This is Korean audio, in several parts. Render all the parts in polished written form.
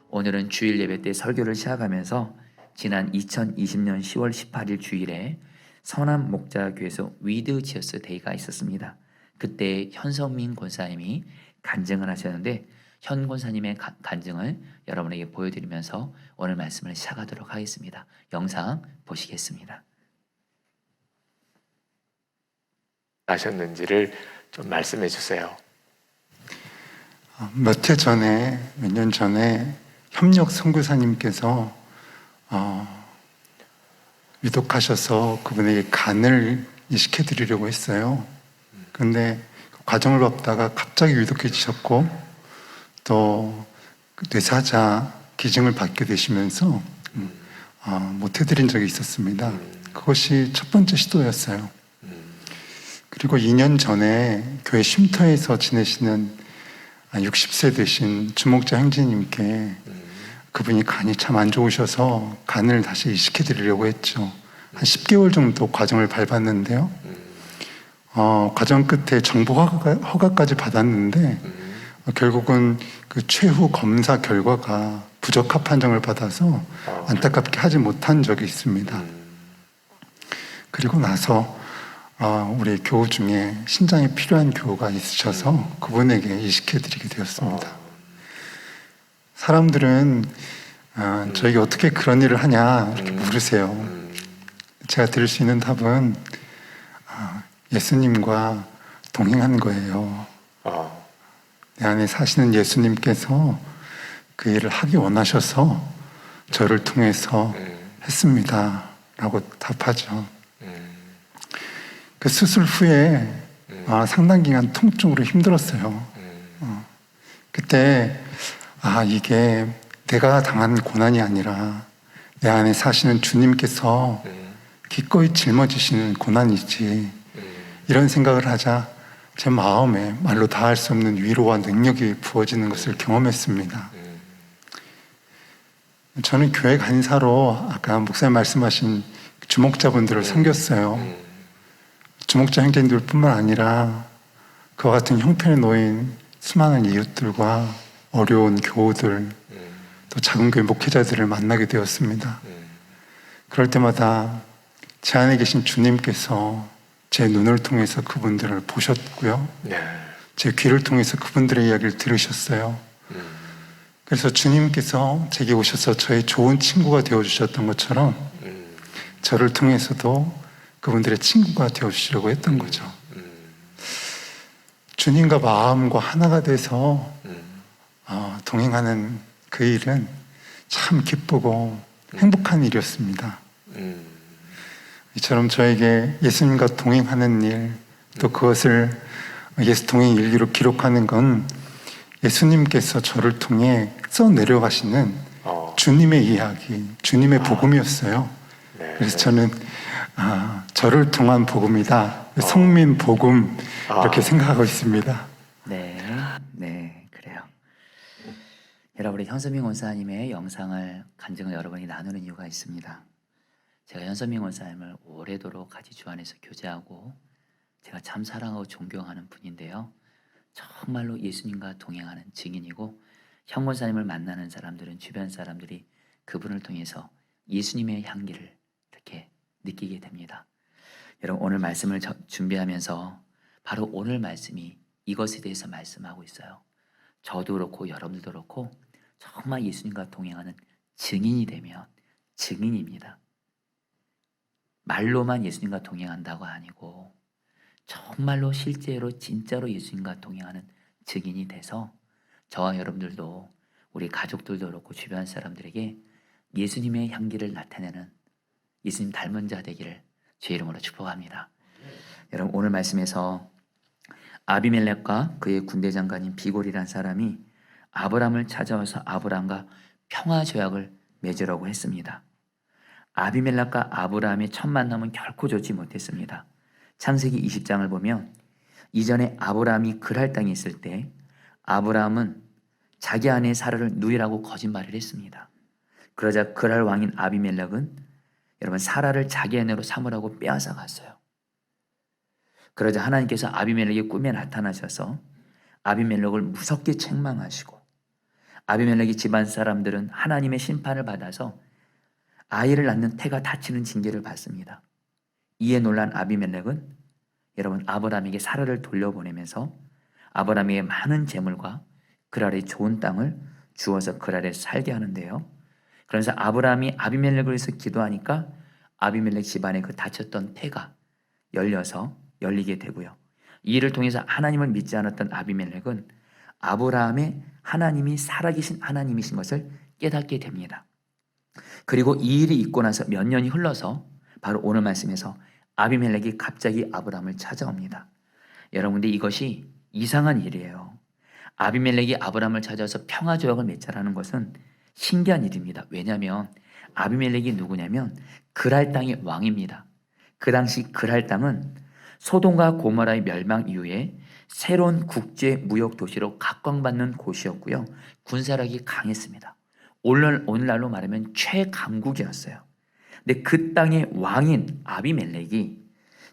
오늘은 주일 예배 때 설교를 시작하면서 지난 2020년 10월 18일 주일에 선한 목자교회에서 위드 지어스 데이가 있었습니다. 그때 현성민 권사님이 간증을 하셨는데 현 권사님의 간증을 여러분에게 보여드리면서 오늘 말씀을 시작하도록 하겠습니다. 영상 보시겠습니다. 하셨는지를 좀 말씀해 주세요. 몇 년 전에 협력 선교사님께서 위독하셔서 그분에게 간을 이식해 드리려고 했어요. 그런데 그 과정을 밟다가 갑자기 위독해지셨고 또 뇌사자 기증을 받게 되시면서 못 해드린 적이 있었습니다. 그것이 첫 번째 시도였어요. 그리고 2년 전에 교회 쉼터에서 지내시는 60세 되신 주목자 형제님께 그분이 간이 참 안 좋으셔서 간을 다시 이식해 드리려고 했죠. 한 10개월 정도 과정을 밟았는데요. 과정 끝에 정보 허가까지 받았는데 결국은 그 최후 검사 결과가 부적합 판정을 받아서 안타깝게 하지 못한 적이 있습니다. 그리고 나서 우리 교우 중에 신장이 필요한 교우가 있으셔서 그분에게 이식해 드리게 되었습니다. 사람들은 저에게 어떻게 그런 일을 하냐 이렇게 물으세요. 제가 드릴 수 있는 답은 예수님과 동행한 거예요. 내 안에 사시는 예수님께서 그 일을 하기 원하셔서 저를 통해서 했습니다 라고 답하죠. 그 수술 후에 상당 기간 통증으로 힘들었어요. 그때 이게 내가 당한 고난이 아니라 내 안에 사시는 주님께서 기꺼이 짊어지시는 고난이지, 이런 생각을 하자 제 마음에 말로 다 할 수 없는 위로와 능력이 부어지는 것을 경험했습니다. 저는 교회 간사로 아까 목사님 말씀하신 주목자분들을 섬겼어요. 주목자 형제님들 뿐만 아니라 그와 같은 형편에 놓인 수많은 이웃들과 어려운 교우들, 또 작은 교회 목회자들을 만나게 되었습니다. 그럴 때마다 제 안에 계신 주님께서 제 눈을 통해서 그분들을 보셨고요. 제 귀를 통해서 그분들의 이야기를 들으셨어요. 그래서 주님께서 제게 오셔서 저의 좋은 친구가 되어주셨던 것처럼 저를 통해서도 그분들의 친구가 되어주시려고 했던 거죠. 주님과 마음과 하나가 돼서 동행하는 그 일은 참 기쁘고 행복한 일이었습니다. 이처럼 저에게 예수님과 동행하는 일, 또 그것을 예수 동행 일기로 기록하는 건 예수님께서 저를 통해 써내려가시는 주님의 이야기, 주님의 복음이었어요. 그래서 저는 저를 통한 복음이다, 성민 복음, 이렇게 생각하고 있습니다. 네, 그래요. 여러분, 우리 현선민 원사님의 영상을 간증을 여러분이 나누는 이유가 있습니다. 제가 현선민 원사님을 오래도록 같이 주 안에서 교제하고 제가 참 사랑하고 존경하는 분인데요. 정말로 예수님과 동행하는 증인이고, 현 원사님을 만나는 사람들은 주변 사람들이 그분을 통해서 예수님의 향기를 이렇게 느끼게 됩니다. 여러분, 오늘 말씀을 준비하면서 바로 오늘 말씀이 이것에 대해서 말씀하고 있어요. 저도 그렇고 여러분들도 그렇고 정말 예수님과 동행하는 증인이 되면 증인입니다. 말로만 예수님과 동행한다고 아니고 정말로 실제로 진짜로 예수님과 동행하는 증인이 돼서 저와 여러분들도, 우리 가족들도 그렇고 주변 사람들에게 예수님의 향기를 나타내는 예수님 닮은 자 되기를 주의 이름으로 축복합니다. 여러분, 오늘 말씀에서 아비멜렉과 그의 군대 장관인 비골이라는 사람이 아브람을 찾아와서 아브람과 평화 조약을 맺으라고 했습니다. 아비멜렉과 아브람의 첫 만남은 결코 좋지 못했습니다. 창세기 20장을 보면 이전에 아브람이 그랄 땅에 있을 때 아브람은 자기 아내 사라를 누이라고 거짓말을 했습니다. 그러자 그랄 왕인 아비멜렉은 여러분 사라를 자기 아내로 삼으라고 빼앗아 갔어요. 그러자 하나님께서 아비멜렉의 꿈에 나타나셔서 아비멜렉을 무섭게 책망하시고, 아비멜렉의 집안 사람들은 하나님의 심판을 받아서 아이를 낳는 태가 다치는 징계를 받습니다. 이에 놀란 아비멜렉은 여러분 아브라함에게 사라를 돌려보내면서 아브라함에게 많은 재물과 그랄의 좋은 땅을 주어서 그랄에 살게 하는데요. 그래서 아브라함이 아비멜렉을 위해서 기도하니까 아비멜렉 집안에 그 닫혔던 태가 열리게 되고요. 이 일을 통해서 하나님을 믿지 않았던 아비멜렉은 아브라함의 하나님이 살아계신 하나님이신 것을 깨닫게 됩니다. 그리고 이 일이 있고 나서 몇 년이 흘러서 바로 오늘 말씀에서 아비멜렉이 갑자기 아브라함을 찾아옵니다. 여러분들 이것이 이상한 일이에요. 아비멜렉이 아브라함을 찾아서 평화조약을 맺자라는 것은 신기한 일입니다. 왜냐하면 아비멜렉이 누구냐면 그랄 땅의 왕입니다. 그 당시 그랄 땅은 소돔과 고모라의 멸망 이후에 새로운 국제 무역 도시로 각광받는 곳이었고요. 군사력이 강했습니다. 오늘날로 말하면 최강국이었어요. 근데 그 땅의 왕인 아비멜렉이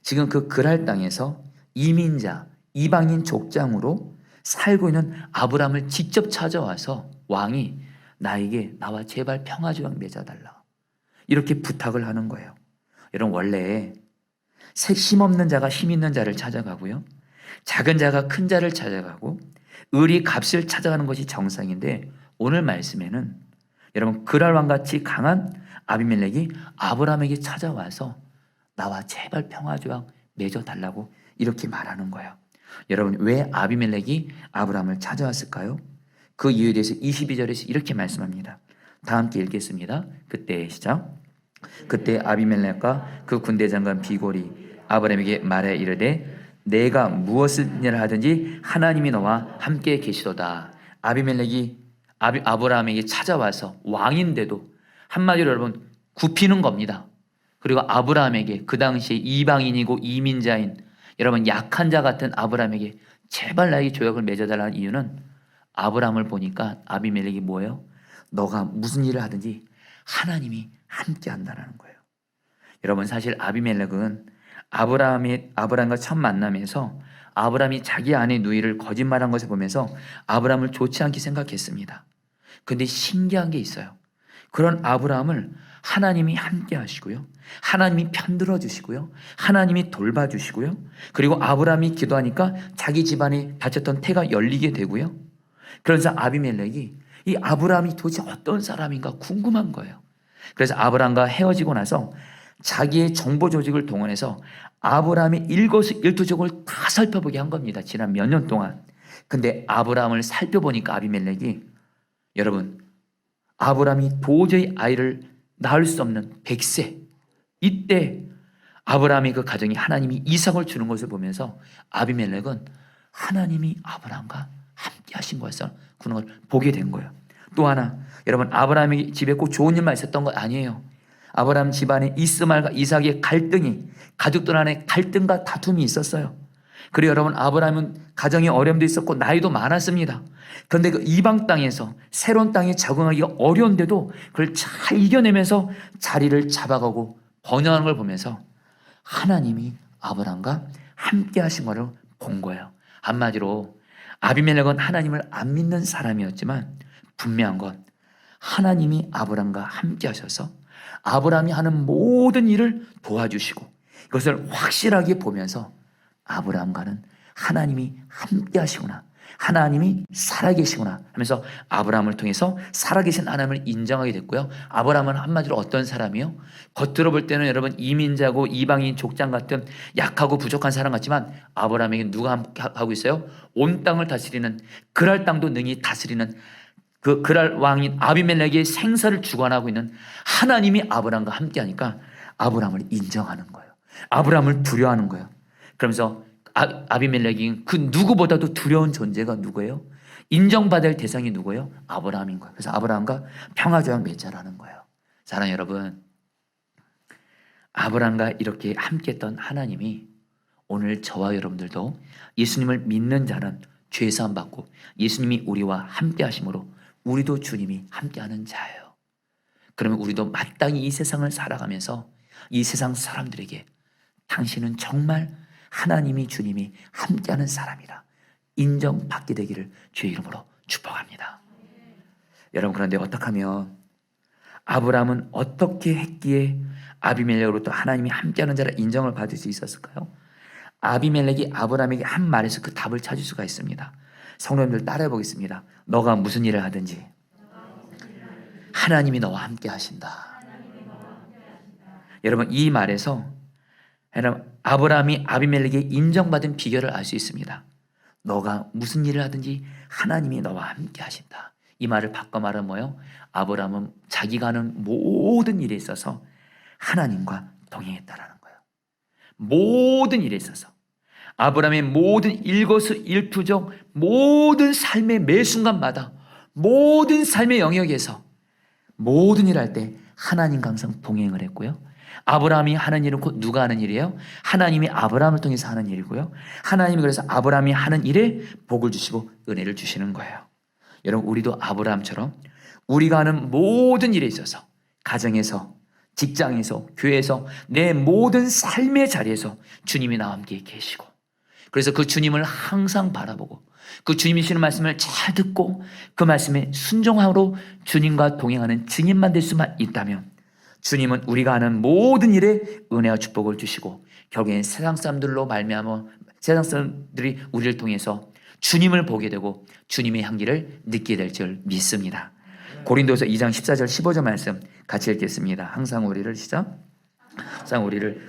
지금 그 그랄 땅에서 이민자, 이방인 족장으로 살고 있는 아브라함을 직접 찾아와서 왕이 나에게 나와 제발 평화조약 맺어달라 이렇게 부탁을 하는 거예요. 여러분 원래 힘없는 자가 힘 있는 자를 찾아가고요, 작은 자가 큰 자를 찾아가고 을이 값을 찾아가는 것이 정상인데, 오늘 말씀에는 여러분 그랄 왕같이 강한 아비멜렉이 아브라함에게 찾아와서 나와 제발 평화조약 맺어달라고 이렇게 말하는 거예요. 여러분 왜 아비멜렉이 아브라함을 찾아왔을까요? 그 이유에 대해서 22절에서 이렇게 말씀합니다. 다 함께 읽겠습니다. 그때 시작. 그때 아비멜렉과 그 군대 장관 비골이 아브라함에게 말해 이르되 내가 무엇을 일을 하든지 하나님이 너와 함께 계시도다. 아비멜렉이 아브라함에게 찾아와서 왕인데도 한마디로 여러분 굽히는 겁니다. 그리고 아브라함에게 그 당시에 이방인이고 이민자인 여러분 약한 자 같은 아브라함에게 제발 나에게 조약을 맺어달라는 이유는 아브라함을 보니까 아비멜렉이 뭐예요? 너가 무슨 일을 하든지 하나님이 함께 한다는 거예요. 여러분 사실 아비멜렉은 아브라함과 첫 만남에서 아브라함이 자기 아내 누이를 거짓말한 것을 보면서 아브라함을 좋지 않게 생각했습니다. 근데 신기한 게 있어요. 그런 아브라함을 하나님이 함께 하시고요, 하나님이 편들어 주시고요, 하나님이 돌봐주시고요, 그리고 아브라함이 기도하니까 자기 집안에 닫혔던 태가 열리게 되고요. 그래서 아비멜렉이 이 아브라함이 도대체 어떤 사람인가 궁금한 거예요. 그래서 아브라함과 헤어지고 나서 자기의 정보 조직을 동원해서 아브라함의 일거수일투족을 다 살펴보게 한 겁니다. 지난 몇 년 동안. 근데 아브라함을 살펴보니까 아비멜렉이 여러분 아브라함이 도저히 아이를 낳을 수 없는 100세 이때 아브라함의 그 가정이 하나님이 이삭을 주는 것을 보면서 아비멜렉은 하나님이 아브라함과 함께 하신 것을 그런 걸 보게 된 거예요. 또 하나 여러분 아브라함의 집에 꼭 좋은 일만 있었던 거 아니에요. 아브라함 집안에 이스마엘과 이삭의 갈등이, 가족들 안에 갈등과 다툼이 있었어요. 그리고 여러분 아브라함은 가정의 어려움도 있었고 나이도 많았습니다. 그런데 그 이방 땅에서 새로운 땅에 적응하기가 어려운데도 그걸 잘 이겨내면서 자리를 잡아가고 번영하는 걸 보면서 하나님이 아브라함과 함께 하신 것을 본 거예요. 한마디로 아비멜렉은 하나님을 안 믿는 사람이었지만 분명한 건 하나님이 아브라함과 함께 하셔서 아브라함이 하는 모든 일을 도와주시고 이것을 확실하게 보면서 아브라함과는 하나님이 함께 하시구나, 하나님이 살아계시구나 하면서 아브라함을 통해서 살아계신 하나님을 인정하게 됐고요. 아브라함은 한마디로 어떤 사람이요? 겉으로 볼 때는 여러분 이민자고 이방인 족장 같은 약하고 부족한 사람 같지만 아브라함에게 누가 함께 하고 있어요? 온 땅을 다스리는, 그랄 땅도 능히 다스리는 그 그랄 왕인 아비멜렉의 생사를 주관하고 있는 하나님이 아브라함과 함께하니까 아브라함을 인정하는 거예요. 아브라함을 두려워하는 거예요. 그러면서 아비멜렉이 그 누구보다도 두려운 존재가 누구예요? 인정받을 대상이 누구예요? 아브라함인 거예요. 그래서 아브라함과 평화조약 맺자라는 거예요. 사랑하는 여러분, 아브라함과 이렇게 함께했던 하나님이 오늘 저와 여러분들도 예수님을 믿는 자는 죄사함 받고 예수님이 우리와 함께 하심으로 우리도 주님이 함께하는 자예요. 그러면 우리도 마땅히 이 세상을 살아가면서 이 세상 사람들에게 당신은 정말 하나님이 주님이 함께하는 사람이라 인정받게 되기를 주의 이름으로 축복합니다. 여러분, 그런데 어떻게 하면 아브라함은 어떻게 했기에 아비멜렉으로부터 하나님이 함께하는 자라 인정을 받을 수 있었을까요? 아비멜렉이 아브라함에게 한 말에서 그 답을 찾을 수가 있습니다. 성도님들 따라해 보겠습니다. 너가 무슨 일을 하든지 하나님이 너와 함께 하신다. 여러분, 이 말에서 아브라함이 아비멜렉에게 인정받은 비결을 알 수 있습니다. 너가 무슨 일을 하든지 하나님이 너와 함께 하신다. 이 말을 바꿔 말하면 뭐예요? 아브라함은 자기가 하는 모든 일에 있어서 하나님과 동행했다라는 거예요. 모든 일에 있어서 아브라함의 모든 일거수일투족, 모든 삶의 매 순간마다, 모든 삶의 영역에서 모든 일 할 때 하나님과 항상 동행을 했고요. 아브라함이 하는 일은 곧 누가 하는 일이에요? 하나님이 아브라함을 통해서 하는 일이고요. 하나님이 그래서 아브라함이 하는 일에 복을 주시고 은혜를 주시는 거예요. 여러분, 우리도 아브라함처럼 우리가 하는 모든 일에 있어서 가정에서, 직장에서, 교회에서, 내 모든 삶의 자리에서 주님이 나와 함께 계시고, 그래서 그 주님을 항상 바라보고 그 주님이 주시는 말씀을 잘 듣고 그 말씀에 순종함으로 주님과 동행하는 증인만 될 수만 있다면 주님은 우리가 하는 모든 일에 은혜와 축복을 주시고 결국엔 세상 사람들로 말미암아 세상 사람들이 우리를 통해서 주님을 보게 되고 주님의 향기를 느끼게 될 줄 믿습니다. 고린도서 2장 14절 15절 말씀 같이 읽겠습니다. 항상 우리를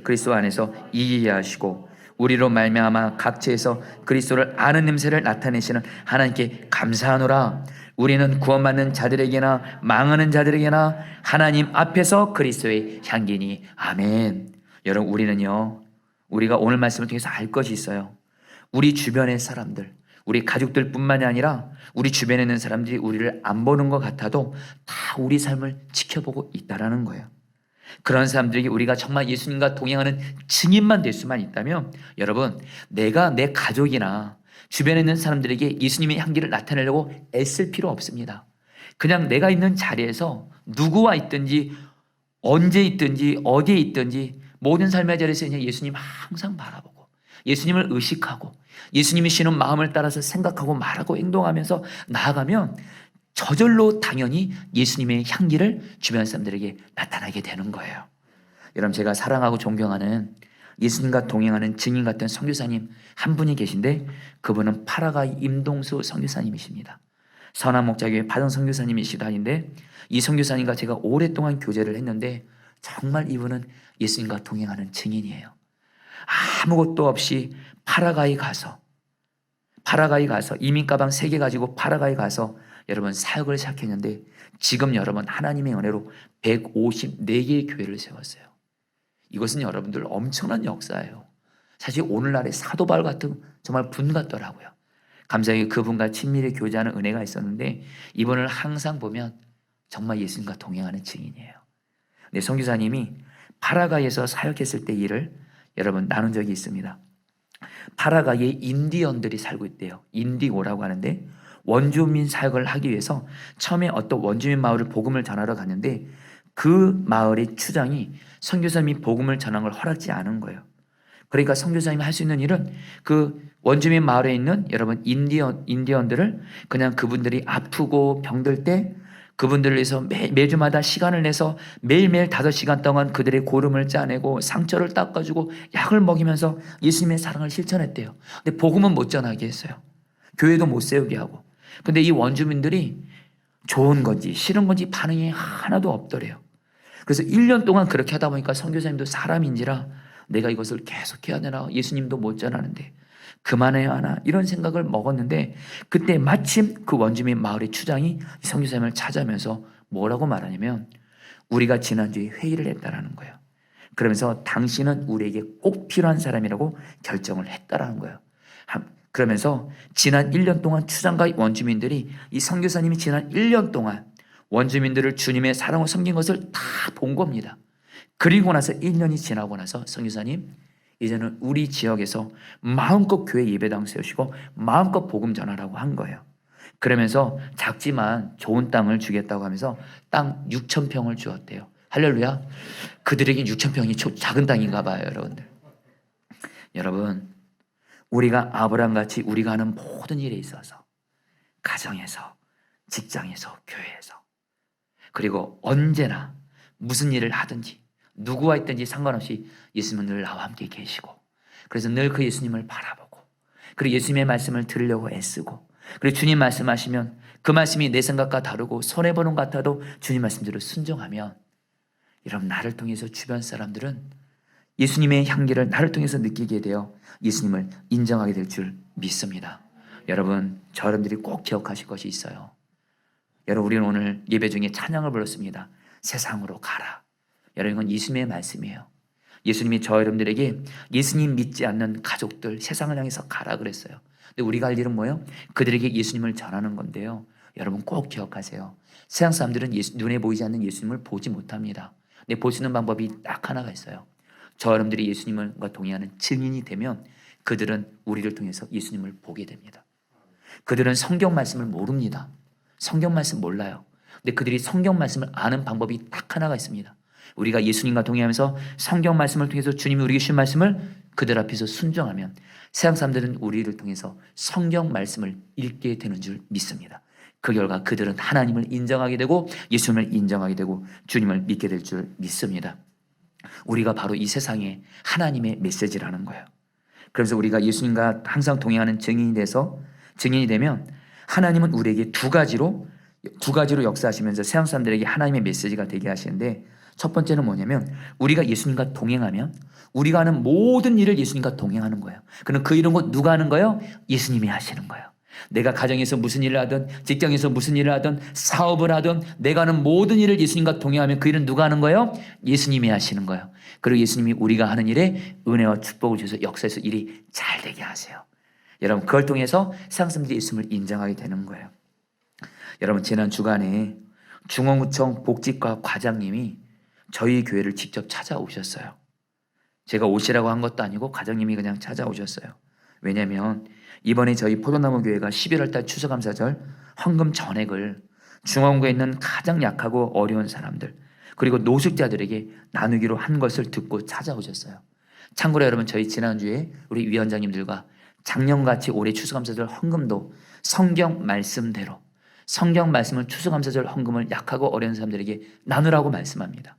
그리스도 안에서 이기게 하시고 우리로 말미암아 각처에서 그리스도를 아는 냄새를 나타내시는 하나님께 감사하노라. 우리는 구원받는 자들에게나 망하는 자들에게나 하나님 앞에서 그리스도의 향기니. 아멘. 여러분, 우리가 오늘 말씀을 통해서 알 것이 있어요. 우리 주변의 사람들, 우리 가족들뿐만이 아니라 우리 주변에 있는 사람들이 우리를 안 보는 것 같아도 다 우리 삶을 지켜보고 있다라는 거예요. 그런 사람들에게 우리가 정말 예수님과 동행하는 증인만 될 수만 있다면, 여러분, 내가 내 가족이나 주변에 있는 사람들에게 예수님의 향기를 나타내려고 애쓸 필요 없습니다. 그냥 내가 있는 자리에서 누구와 있든지 언제 있든지 어디에 있든지 모든 삶의 자리에서 그냥 예수님 항상 바라보고 예수님을 의식하고 예수님이 쉬는 마음을 따라서 생각하고 말하고 행동하면서 나아가면 저절로 당연히 예수님의 향기를 주변 사람들에게 나타나게 되는 거예요. 여러분, 제가 사랑하고 존경하는 예수님과 동행하는 증인 같은 선교사님 한 분이 계신데 그분은 파라과이 임동수 선교사님이십니다. 선한 목자교회 파동 선교사님이시다 하는데 이 선교사님과 제가 오랫동안 교제를 했는데 정말 이분은 예수님과 동행하는 증인이에요. 아무것도 없이 파라과이 가서 이민 가방 3개 가지고 파라과이 가서 여러분 사역을 시작했는데 지금 여러분 하나님의 은혜로 154개의 교회를 세웠어요. 이것은 여러분들 엄청난 역사예요. 사실 오늘날의 사도 바울 같은 정말 분 같더라고요. 감사하게 그분과 친밀히 교제하는 은혜가 있었는데 이분을 항상 보면 정말 예수님과 동행하는 증인이에요. 네, 선교사님이 파라과이에서 사역했을 때 일을 여러분 나눈 적이 있습니다. 파라과이에 인디언들이 살고 있대요. 인디고라고 하는데 원주민 사역을 하기 위해서 처음에 어떤 원주민 마을을 복음을 전하러 갔는데 그 마을의 추장이 선교사님이 복음을 전하는 걸 허락지 않은 거예요. 그러니까 선교사님이 할 수 있는 일은 그 원주민 마을에 있는 여러분 인디언들을 그냥 그분들이 아프고 병들 때 그분들을 위해서 매주마다 시간을 내서 매일매일 5시간 동안 그들의 고름을 짜내고 상처를 닦아주고 약을 먹이면서 예수님의 사랑을 실천했대요. 근데 복음은 못 전하게 했어요. 교회도 못 세우게 하고. 근데 이 원주민들이 좋은 건지 싫은 건지 반응이 하나도 없더래요. 그래서 1년 동안 그렇게 하다 보니까 선교사님도 사람인지라 내가 이것을 계속 해야 되나, 예수님도 못 전하는데 그만해야 하나, 이런 생각을 먹었는데 그때 마침 그 원주민 마을의 추장이 선교사님을 찾아오면서 뭐라고 말하냐면 우리가 지난주에 회의를 했다라는 거예요. 그러면서 당신은 우리에게 꼭 필요한 사람이라고 결정을 했다라는 거예요. 그러면서 지난 1년 동안 추장과 원주민들이 이 선교사님이 지난 1년 동안 원주민들을 주님의 사랑으로 섬긴 것을 다 본 겁니다. 그리고 나서 1년이 지나고 나서 선교사님, 이제는 우리 지역에서 마음껏 교회 예배당 세우시고 마음껏 복음 전하라고 한 거예요. 그러면서 작지만 좋은 땅을 주겠다고 하면서 땅 6,000평을 주었대요. 할렐루야. 그들에게 6,000평이 작은 땅인가 봐요, 여러분들. 여러분, 우리가 아브라함같이 우리가 하는 모든 일에 있어서, 가정에서, 직장에서, 교회에서, 그리고 언제나 무슨 일을 하든지 누구와 있든지 상관없이 예수님은 늘 나와 함께 계시고, 그래서 늘 그 예수님을 바라보고, 그리고 예수님의 말씀을 들으려고 애쓰고, 그리고 주님 말씀하시면 그 말씀이 내 생각과 다르고 손해보는 것 같아도 주님 말씀대로 순종하면, 여러분, 나를 통해서 주변 사람들은 예수님의 향기를 나를 통해서 느끼게 되어 예수님을 인정하게 될 줄 믿습니다. 여러분, 여러분들이 꼭 기억하실 것이 있어요. 여러분, 우리는 오늘 예배 중에 찬양을 불렀습니다. 세상으로 가라. 여러분, 이건 예수님의 말씀이에요. 예수님이 저 여러분들에게 예수님 믿지 않는 가족들 세상을 향해서 가라 그랬어요. 근데 우리가 할 일은 뭐예요? 그들에게 예수님을 전하는 건데요. 여러분 꼭 기억하세요. 세상 사람들은 눈에 보이지 않는 예수님을 보지 못합니다. 근데 볼 수 있는 방법이 딱 하나가 있어요. 저 여러분들이 예수님과 동의하는 증인이 되면 그들은 우리를 통해서 예수님을 보게 됩니다. 그들은 성경 말씀을 모릅니다. 성경 말씀 몰라요. 근데 그들이 성경 말씀을 아는 방법이 딱 하나가 있습니다. 우리가 예수님과 동의하면서 성경 말씀을 통해서 주님이 우리에게 주신 말씀을 그들 앞에서 순종하면 세상 사람들은 우리를 통해서 성경 말씀을 읽게 되는 줄 믿습니다. 그 결과 그들은 하나님을 인정하게 되고 예수님을 인정하게 되고 주님을 믿게 될 줄 믿습니다. 우리가 바로 이 세상에 하나님의 메시지라는 거예요. 그래서 우리가 예수님과 항상 동행하는 증인이 되면 하나님은 우리에게 두 가지로 역사하시면서 세상 사람들에게 하나님의 메시지가 되게 하시는데, 첫 번째는 뭐냐면 우리가 예수님과 동행하면 우리가 하는 모든 일을 예수님과 동행하는 거예요. 그럼 그 일은 곧 누가 하는 거예요? 예수님이 하시는 거예요. 내가 가정에서 무슨 일을 하든 직장에서 무슨 일을 하든 사업을 하든 내가 하는 모든 일을 예수님과 동행하면 그 일은 누가 하는 거예요? 예수님이 하시는 거예요. 그리고 예수님이 우리가 하는 일에 은혜와 축복을 주셔서 역사에서 일이 잘 되게 하세요. 여러분, 그걸 통해서 세상 사람들이 예수님을 인정하게 되는 거예요. 여러분, 지난 주간에 중원구청 복지과 과장님이 저희 교회를 직접 찾아오셨어요. 제가 오시라고 한 것도 아니고 과장님이 그냥 찾아오셨어요. 왜냐하면 이번에 저희 포도나무 교회가 11월 달 추수감사절 헌금 전액을 중원구에 있는 가장 약하고 어려운 사람들 그리고 노숙자들에게 나누기로 한 것을 듣고 찾아오셨어요. 참고로 여러분, 저희 지난주에 우리 위원장님들과 작년같이 올해 추수감사절 헌금도 성경 말씀대로 성경 말씀을 추수감사절 헌금을 약하고 어려운 사람들에게 나누라고 말씀합니다.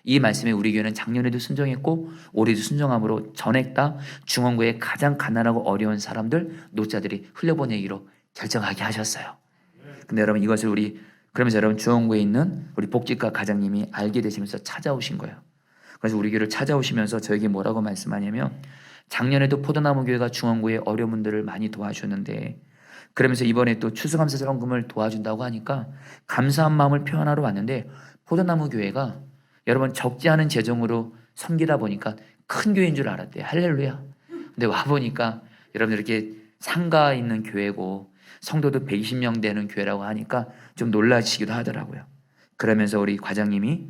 이 말씀에 우리 교회는 작년에도 순종했고 올해도 순종함으로 전액 다 중원구의 가장 가난하고 어려운 사람들, 노자들이 흘려보내기로 결정하게 하셨어요. 근데 여러분, 이것을 그러면서 여러분 중원구에 있는 우리 복지과 과장님이 알게 되시면서 찾아오신 거예요. 그래서 우리 교회를 찾아오시면서 저에게 뭐라고 말씀하냐면, 작년에도 포도나무 교회가 중원구의 어려운 분들을 많이 도와주는데, 그러면서 이번에 또 추수감사절 헌금을 도와준다고 하니까 감사한 마음을 표현하러 왔는데, 포도나무 교회가 여러분 적지 않은 재정으로 섬기다 보니까 큰 교회인 줄 알았대요. 할렐루야. 근데 와보니까 여러분 이렇게 상가 있는 교회고 성도도 120명 되는 교회라고 하니까 좀 놀라시기도 하더라고요. 그러면서 우리 과장님이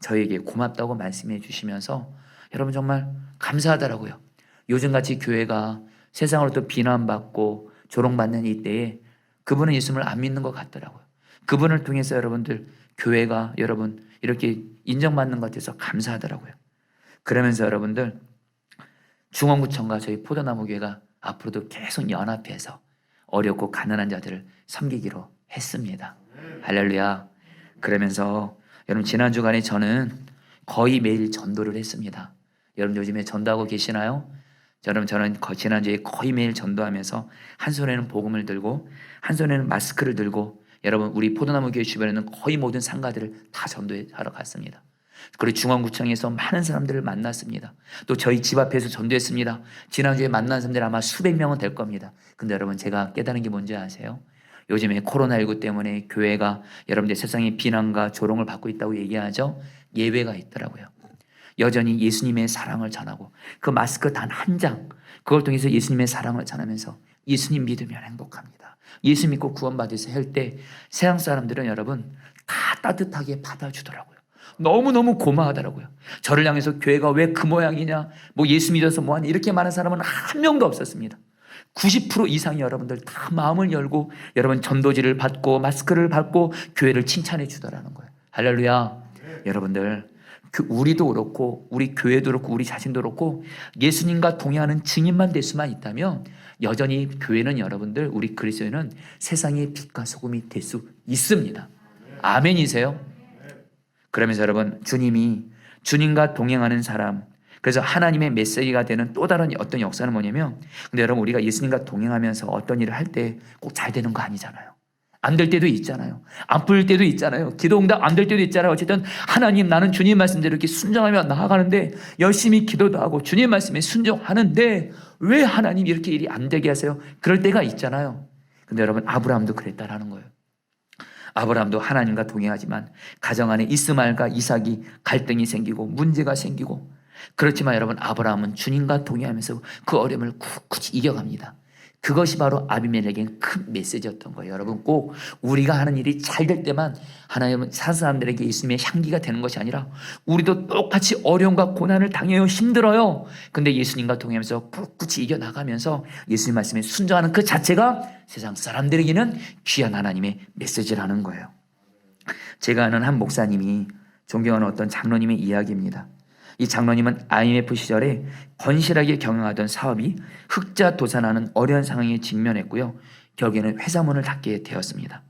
저에게 고맙다고 말씀해 주시면서 여러분 정말 감사하더라고요. 요즘같이 교회가 세상으로부터 비난받고 조롱받는 이때에 그분은 예수님을 안 믿는 것 같더라고요. 그분을 통해서 여러분들 교회가 여러분 이렇게 인정받는 것 같아서 감사하더라고요. 그러면서 여러분들 중원구청과 저희 포도나무 교회가 앞으로도 계속 연합해서 어렵고 가난한 자들을 섬기기로 했습니다. 할렐루야. 그러면서 여러분 지난 주간에 저는 거의 매일 전도를 했습니다. 여러분 요즘에 전도하고 계시나요? 여러분 저는 지난주에 거의 매일 전도하면서 한 손에는 복음을 들고 한 손에는 마스크를 들고 여러분 우리 포도나무 교회 주변에는 거의 모든 상가들을 다 전도하러 갔습니다. 그리고 중원구청에서 많은 사람들을 만났습니다. 또 저희 집 앞에서 전도했습니다. 지난주에 만난 사람들 아마 수백 명은 될 겁니다. 근데 여러분 제가 깨달은 게 뭔지 아세요? 요즘에 코로나19 때문에 교회가 여러분들 세상에 비난과 조롱을 받고 있다고 얘기하죠. 예외가 있더라고요. 여전히 예수님의 사랑을 전하고 그 마스크 단 한 장 그걸 통해서 예수님의 사랑을 전하면서 예수님 믿으면 행복합니다. 예수 믿고 구원받으세요 할 때 세상 사람들은 여러분 다 따뜻하게 받아주더라고요. 너무너무 고마워하더라고요. 저를 향해서 교회가 왜 그 모양이냐, 뭐 예수 믿어서 뭐하냐 이렇게 말하는 사람은 한 명도 없었습니다. 90% 이상이 여러분들 다 마음을 열고 여러분 전도지를 받고 마스크를 받고 교회를 칭찬해 주더라는 거예요. 할렐루야. 여러분들 우리도 그렇고 우리 교회도 그렇고 우리 자신도 그렇고 예수님과 동행하는 증인만 될 수만 있다면 여전히 교회는 여러분들 우리 그리스도인은 세상의 빛과 소금이 될 수 있습니다. 아멘이세요? 그러면서 여러분 주님과 동행하는 사람, 그래서 하나님의 메시지가 되는 또 다른 어떤 역사는 뭐냐면, 근데 여러분 우리가 예수님과 동행하면서 어떤 일을 할 때 꼭 잘 되는 거 아니잖아요. 안 될 때도 있잖아요. 안 풀릴 때도 있잖아요. 기도응답 안 될 때도 있잖아요. 어쨌든 하나님, 나는 주님 말씀대로 이렇게 순종하며 나아가는데 열심히 기도도 하고 주님 말씀에 순종하는데 왜 하나님 이렇게 일이 안 되게 하세요? 그럴 때가 있잖아요. 근데 여러분 아브라함도 그랬다라는 거예요. 아브라함도 하나님과 동행하지만 가정 안에 이스마엘과 이삭이 갈등이 생기고 문제가 생기고, 그렇지만 여러분 아브라함은 주님과 동행하면서 그 어려움을 굳이 이겨갑니다. 그것이 바로 아비멜렉에겐 큰 메시지였던 거예요. 여러분 꼭 우리가 하는 일이 잘 될 때만 하나님은 사람들에게 예수님의 향기가 되는 것이 아니라 우리도 똑같이 어려움과 고난을 당해요. 힘들어요. 근데 예수님과 동행하면서 꿋꿋이 이겨나가면서 예수님 말씀에 순종하는 그 자체가 세상 사람들에게는 귀한 하나님의 메시지라는 거예요. 제가 아는 한 목사님이 존경하는 어떤 장로님의 이야기입니다. 이 장로님은 IMF 시절에 건실하게 경영하던 사업이 흑자 도산하는 어려운 상황에 직면했고요. 결국에는 회사 문을 닫게 되었습니다.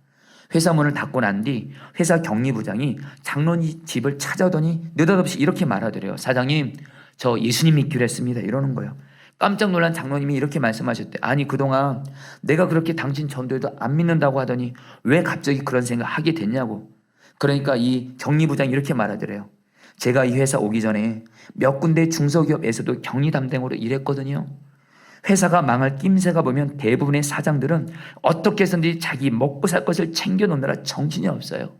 회사 문을 닫고 난 뒤 회사 격리부장이 장로님 집을 찾아오더니 느닷없이 이렇게 말하더래요. 사장님, 저 예수님 믿기로 했습니다. 이러는 거예요. 깜짝 놀란 장로님이 이렇게 말씀하셨대. 아니, 그동안 내가 그렇게 당신 전도에도 안 믿는다고 하더니 왜 갑자기 그런 생각 하게 됐냐고. 그러니까 이 격리부장이 이렇게 말하더래요. 제가 이 회사 오기 전에 몇 군데 중소기업에서도 격리 담당으로 일했거든요. 회사가 망할 낌새가 보면 대부분의 사장들은 어떻게 해서든지 자기 먹고 살 것을 챙겨놓느라 정신이 없어요.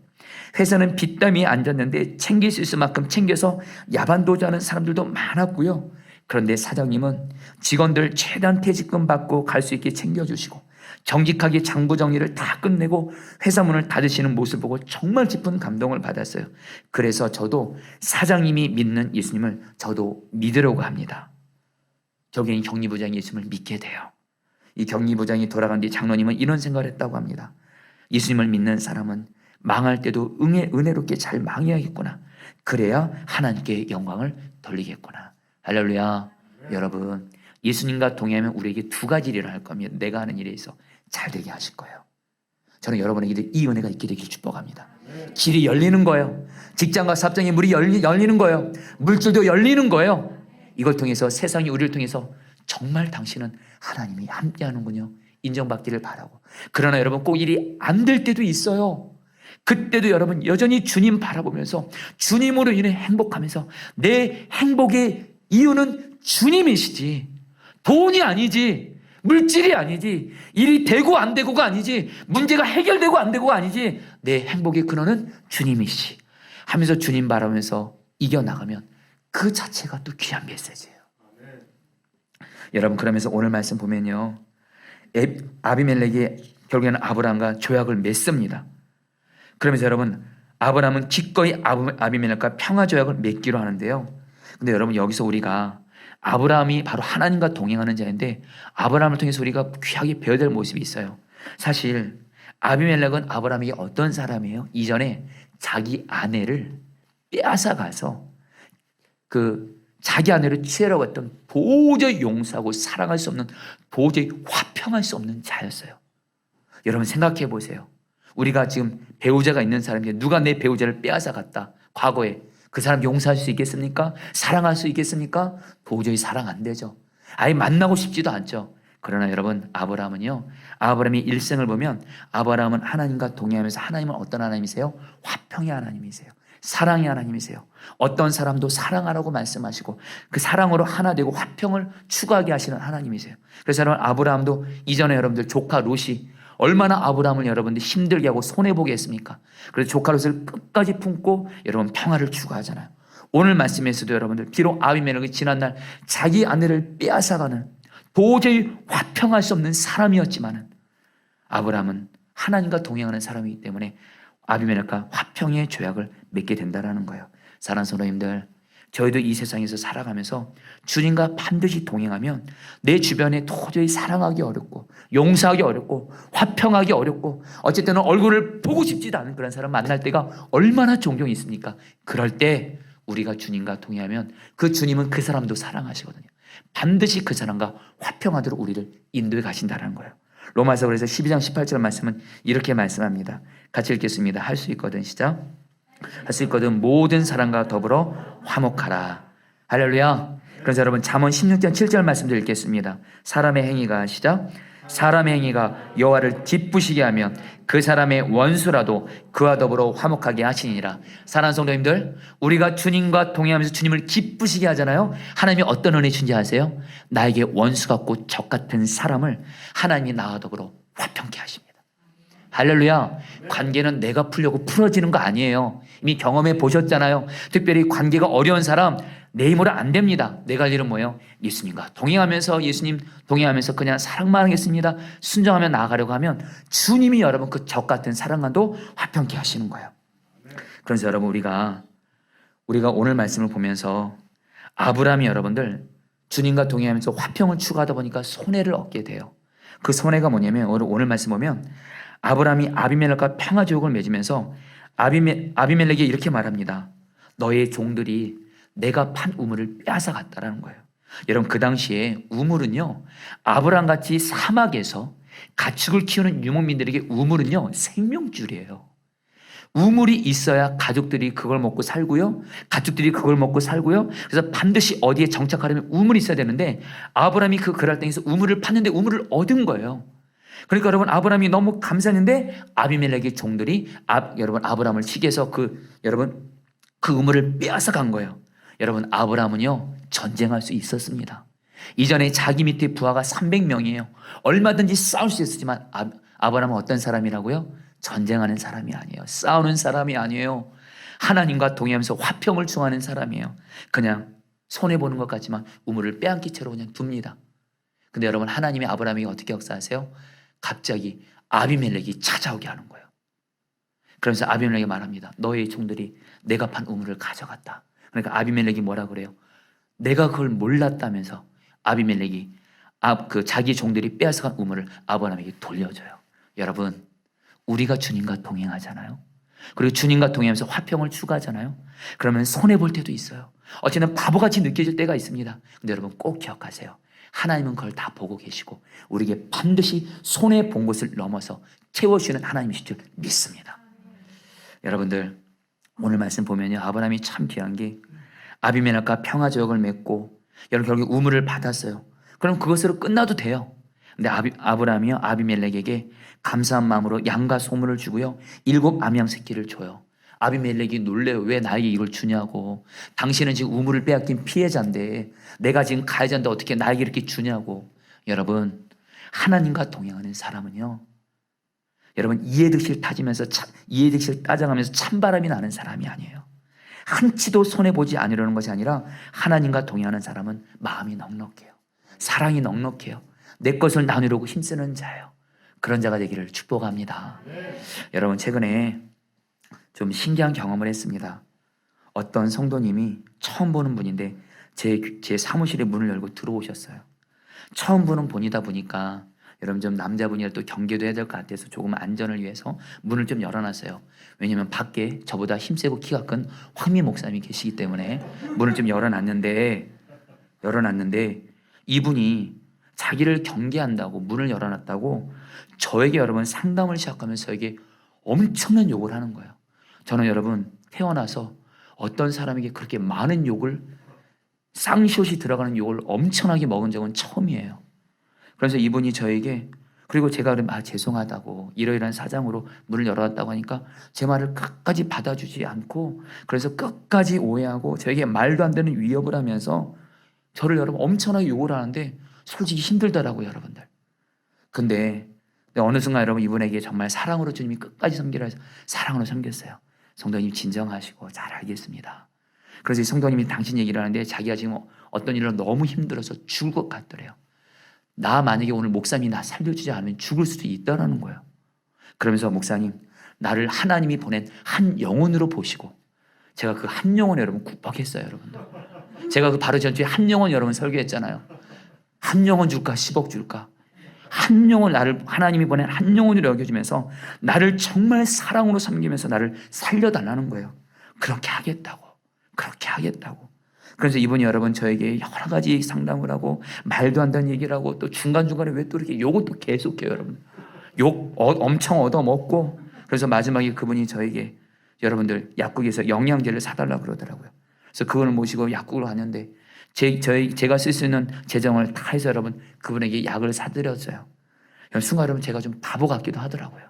회사는 빚더미에 앉았는데 챙길 수 있을 만큼 챙겨서 야반도주하는 사람들도 많았고요. 그런데 사장님은 직원들 최대한 퇴직금 받고 갈 수 있게 챙겨주시고 정직하게 장부 정리를 다 끝내고 회사 문을 닫으시는 모습을 보고 정말 깊은 감동을 받았어요. 그래서 저도 사장님이 믿는 예수님을 저도 믿으려고 합니다. 결국엔 격리부장이 예수님을 믿게 돼요. 이 격리부장이 돌아간 뒤 장로님은 이런 생각을 했다고 합니다. 예수님을 믿는 사람은 망할 때도 은혜롭게 잘 망해야겠구나. 그래야 하나님께 영광을 돌리겠구나. 할렐루야. 여러분, 예수님과 동행하면 우리에게 두 가지 일을 할 겁니다. 내가 하는 일에 있어 잘 되게 하실 거예요. 저는 여러분에게 이 은혜가 있게 되길 축복합니다. 길이 열리는 거예요. 직장과 사업장의 문이 열리는 거예요. 물줄도 열리는 거예요. 이걸 통해서 세상이 우리를 통해서 정말 당신은 하나님이 함께하는군요, 인정받기를 바라고. 그러나 여러분 꼭 일이 안 될 때도 있어요. 그때도 여러분 여전히 주님 바라보면서 주님으로 인해 행복하면서 내 행복의 이유는 주님이시지, 돈이 아니지, 물질이 아니지, 일이 되고 안 되고가 아니지, 문제가 해결되고 안 되고가 아니지, 내 행복의 근원은 주님이시 하면서 주님 바라보면서 이겨나가면 그 자체가 또 귀한 메시지예요. 여러분, 그러면서 오늘 말씀 보면요, 아비멜렉이 결국에는 아브라함과 조약을 맺습니다. 그러면서 여러분 아브라함은 기꺼이 아비멜렉과 평화 조약을 맺기로 하는데요. 근데 여러분 여기서 우리가 아브라함이 바로 하나님과 동행하는 자인데 아브라함을 통해서 우리가 귀하게 배워야 될 모습이 있어요. 사실 아비멜렉은 아브라함에게 어떤 사람이에요? 이전에 자기 아내를 빼앗아가서 자기 아내를 취하려고 했던 도저히 용서하고 사랑할 수 없는, 도저히 화평할 수 없는 자였어요. 여러분 생각해 보세요. 우리가 지금 배우자가 있는 사람인데 누가 내 배우자를 빼앗아갔다, 과거에 그 사람 용서할 수 있겠습니까? 사랑할 수 있겠습니까? 도저히 사랑 안 되죠. 아예 만나고 싶지도 않죠. 그러나 여러분 아브라함의 일생을 보면 아브라함은 하나님과 동행하면서 하나님은 어떤 하나님이세요? 화평의 하나님이세요. 사랑의 하나님이세요. 어떤 사람도 사랑하라고 말씀하시고 그 사랑으로 하나 되고 화평을 추구하게 하시는 하나님이세요. 그래서 여러분 아브라함도 이전에 여러분들 조카 롯이 얼마나 아브라함을 여러분들 힘들게 하고 손해보게 했습니까? 그래서 조카 롯을 끝까지 품고 여러분 평화를 추구하잖아요. 오늘 말씀에서도 여러분들 비록 아비멜렉이 지난날 자기 아내를 빼앗아가는 도저히 화평할 수 없는 사람이었지만 아브라함은 하나님과 동행하는 사람이기 때문에 아비멜렉과 화평의 조약을 맺게 된다는 거예요. 사랑하는 성도님들, 저희도 이 세상에서 살아가면서 주님과 반드시 동행하면 내 주변에 도저히 사랑하기 어렵고 용서하기 어렵고 화평하기 어렵고 어쨌든 얼굴을 보고 싶지도 않은 그런 사람 만날 때가 얼마나 종종 있습니까? 그럴 때 우리가 주님과 동행하면 그 주님은 그 사람도 사랑하시거든요. 반드시 그 사람과 화평하도록 우리를 인도해 가신다는 거예요. 로마서 그래서 12장 18절 말씀은 이렇게 말씀합니다. 같이 읽겠습니다. 할 수 있거든. 시작. 할 수 있거든 모든 사람과 더불어 화목하라. 할렐루야. 그래서 여러분 잠언 16장 7절 말씀도 읽겠습니다. 사람의 행위가 시작. 사람의 행위가 여호와를 기쁘시게 하면 그 사람의 원수라도 그와 더불어 화목하게 하시니라. 사랑하는 성도님들, 우리가 주님과 동행하면서 주님을 기쁘시게 하잖아요. 하나님이 어떤 은혜 준지 아세요? 나에게 원수 같고 적 같은 사람을 하나님이 나와 더불어 화평케 하십니다. 할렐루야. 관계는 내가 풀려고 풀어지는 거 아니에요. 이미 경험해 보셨잖아요. 특별히 관계가 어려운 사람 내 힘으로 안 됩니다. 내가 할 일은 뭐예요? 예수님과 동행하면서 예수님 동행하면서 그냥 사랑만 하겠습니다. 순종하며 나아가려고 하면 주님이 여러분 그 적 같은 사랑과도 화평케 하시는 거예요. 그래서 여러분 우리가 오늘 말씀을 보면서 아브라함이 여러분들 주님과 동행하면서 화평을 추구하다 보니까 손해를 얻게 돼요. 그 손해가 뭐냐면 오늘 말씀 보면 아브라함이 아비멜렉과 평화조약을 맺으면서 아비멜렉이 이렇게 말합니다. 너의 종들이 내가 판 우물을 빼앗아갔다라는 거예요. 여러분 그 당시에 우물은요 아브라함같이 사막에서 가축을 키우는 유목민들에게 우물은요 생명줄이에요. 우물이 있어야 가족들이 그걸 먹고 살고요. 가축들이 그걸 먹고 살고요. 그래서 반드시 어디에 정착하려면 우물이 있어야 되는데 아브라함이 그 그랄 땅에서 우물을 팠는데 우물을 얻은 거예요. 그러니까 여러분 아브라함이 너무 감사했는데 아비멜렉의 종들이 여러분 아브라함을 치게 해서 그 우물을 빼앗아 간 거예요. 여러분 아브라함은요 전쟁할 수 있었습니다. 이전에 자기 밑에 부하가 300명이에요. 얼마든지 싸울 수 있었지만 아브라함은 어떤 사람이라고요? 전쟁하는 사람이 아니에요. 싸우는 사람이 아니에요. 하나님과 동행하면서 화평을 추구하는 사람이에요. 그냥 손해보는 것 같지만 우물을 빼앗기 채로 그냥 둡니다. 근데 여러분 하나님이 아브라함에게 어떻게 역사하세요? 갑자기 아비멜렉이 찾아오게 하는 거예요. 그러면서 아비멜렉이 말합니다. 너의 종들이 내가 판 우물을 가져갔다. 그러니까 아비멜렉이 뭐라 그래요? 내가 그걸 몰랐다면서 아비멜렉이 자기 종들이 빼앗아간 우물을 아브라함에게 돌려줘요. 여러분 우리가 주님과 동행하잖아요. 그리고 주님과 동행하면서 화평을 추구하잖아요. 그러면 손해볼 때도 있어요. 어쨌든 바보같이 느껴질 때가 있습니다. 근데 여러분 꼭 기억하세요. 하나님은 그걸 다 보고 계시고 우리에게 반드시 손해본 것을 넘어서 채워주시는 하나님이실 줄 믿습니다. 여러분들 오늘 말씀 보면요 아브라함이 참 귀한 게 아비멜렉과 평화조약을 맺고 여러분 결국 우물을 받았어요. 그럼 그것으로 끝나도 돼요. 근데 아브라함이요 아비멜렉에게 감사한 마음으로 양과 소물을 주고요 7 암양 새끼를 줘요. 아비멜렉이 놀래요. 왜 나에게 이걸 주냐고. 당신은 지금 우물을 빼앗긴 피해자인데 내가 지금 가해자인데 어떻게 나에게 이렇게 주냐고. 여러분 하나님과 동행하는 사람은요 여러분 이해득실 따져가면서 찬바람이 나는 사람이 아니에요. 한치도 손해보지 않으려는 것이 아니라 하나님과 동행하는 사람은 마음이 넉넉해요. 사랑이 넉넉해요. 내 것을 나누려고 힘쓰는 자예요. 그런 자가 되기를 축복합니다. 여러분 최근에 좀 신기한 경험을 했습니다. 어떤 성도님이 처음 보는 분인데 제 사무실에 문을 열고 들어오셨어요. 처음 보는 분이다 보니까 여러분 좀 남자분이라 또 경계도 해야 될 것 같아서 조금 안전을 위해서 문을 좀 열어놨어요. 왜냐면 밖에 저보다 힘세고 키가 큰 황미 목사님이 계시기 때문에 문을 좀 열어놨는데 이분이 자기를 경계한다고 문을 열어놨다고 저에게 여러분 상담을 시작하면서 저에게 엄청난 욕을 하는 거예요. 저는 여러분 태어나서 어떤 사람에게 그렇게 많은 욕을 쌍시옷이 들어가는 욕을 엄청나게 먹은 적은 처음이에요. 그래서 이분이 저에게 그리고 제가 그러면 죄송하다고 이러이러한 사정으로 문을 열어놨다고 하니까 제 말을 끝까지 받아주지 않고 그래서 끝까지 오해하고 저에게 말도 안 되는 위협을 하면서 저를 여러분 엄청나게 욕을 하는데 솔직히 힘들더라고요 여러분들. 근데 어느 순간 여러분 이분에게 정말 사랑으로 주님이 끝까지 섬기라 해서 사랑으로 섬겼어요. 성도님 진정하시고 잘 알겠습니다. 그래서 이 성도님이 당신 얘기를 하는데 자기가 지금 어떤 일로 너무 힘들어서 죽을 것 같더래요. 나 만약에 오늘 목사님이 나 살려주지 않으면 죽을 수도 있다라는 거예요. 그러면서 목사님 나를 하나님이 보낸 한 영혼으로 보시고 제가 그 한 영혼에 여러분 국박했어요 여러분들. 제가 그 바로 전주에 한 영혼 여러분 설교했잖아요. 한 영혼 줄까 10억 줄까. 한 영혼 나를 하나님이 보낸 한 영혼으로 여겨주면서 나를 정말 사랑으로 섬기면서 나를 살려달라는 거예요. 그렇게 하겠다고 그렇게 하겠다고. 그래서 이분이 여러분 저에게 여러 가지 상담을 하고 말도 안 되는 얘기를 하고 또 중간중간에 왜 또 이렇게 욕을 또 계속해요, 여러분. 욕 엄청 얻어먹고 그래서 마지막에 그분이 저에게 여러분들 약국에서 영양제를 사달라고 그러더라고요. 그래서 그분을 모시고 약국을 갔는데 제가 쓸 수 있는 재정을 다 해서 여러분 그분에게 약을 사드렸어요. 순간 여러분 제가 좀 바보 같기도 하더라고요.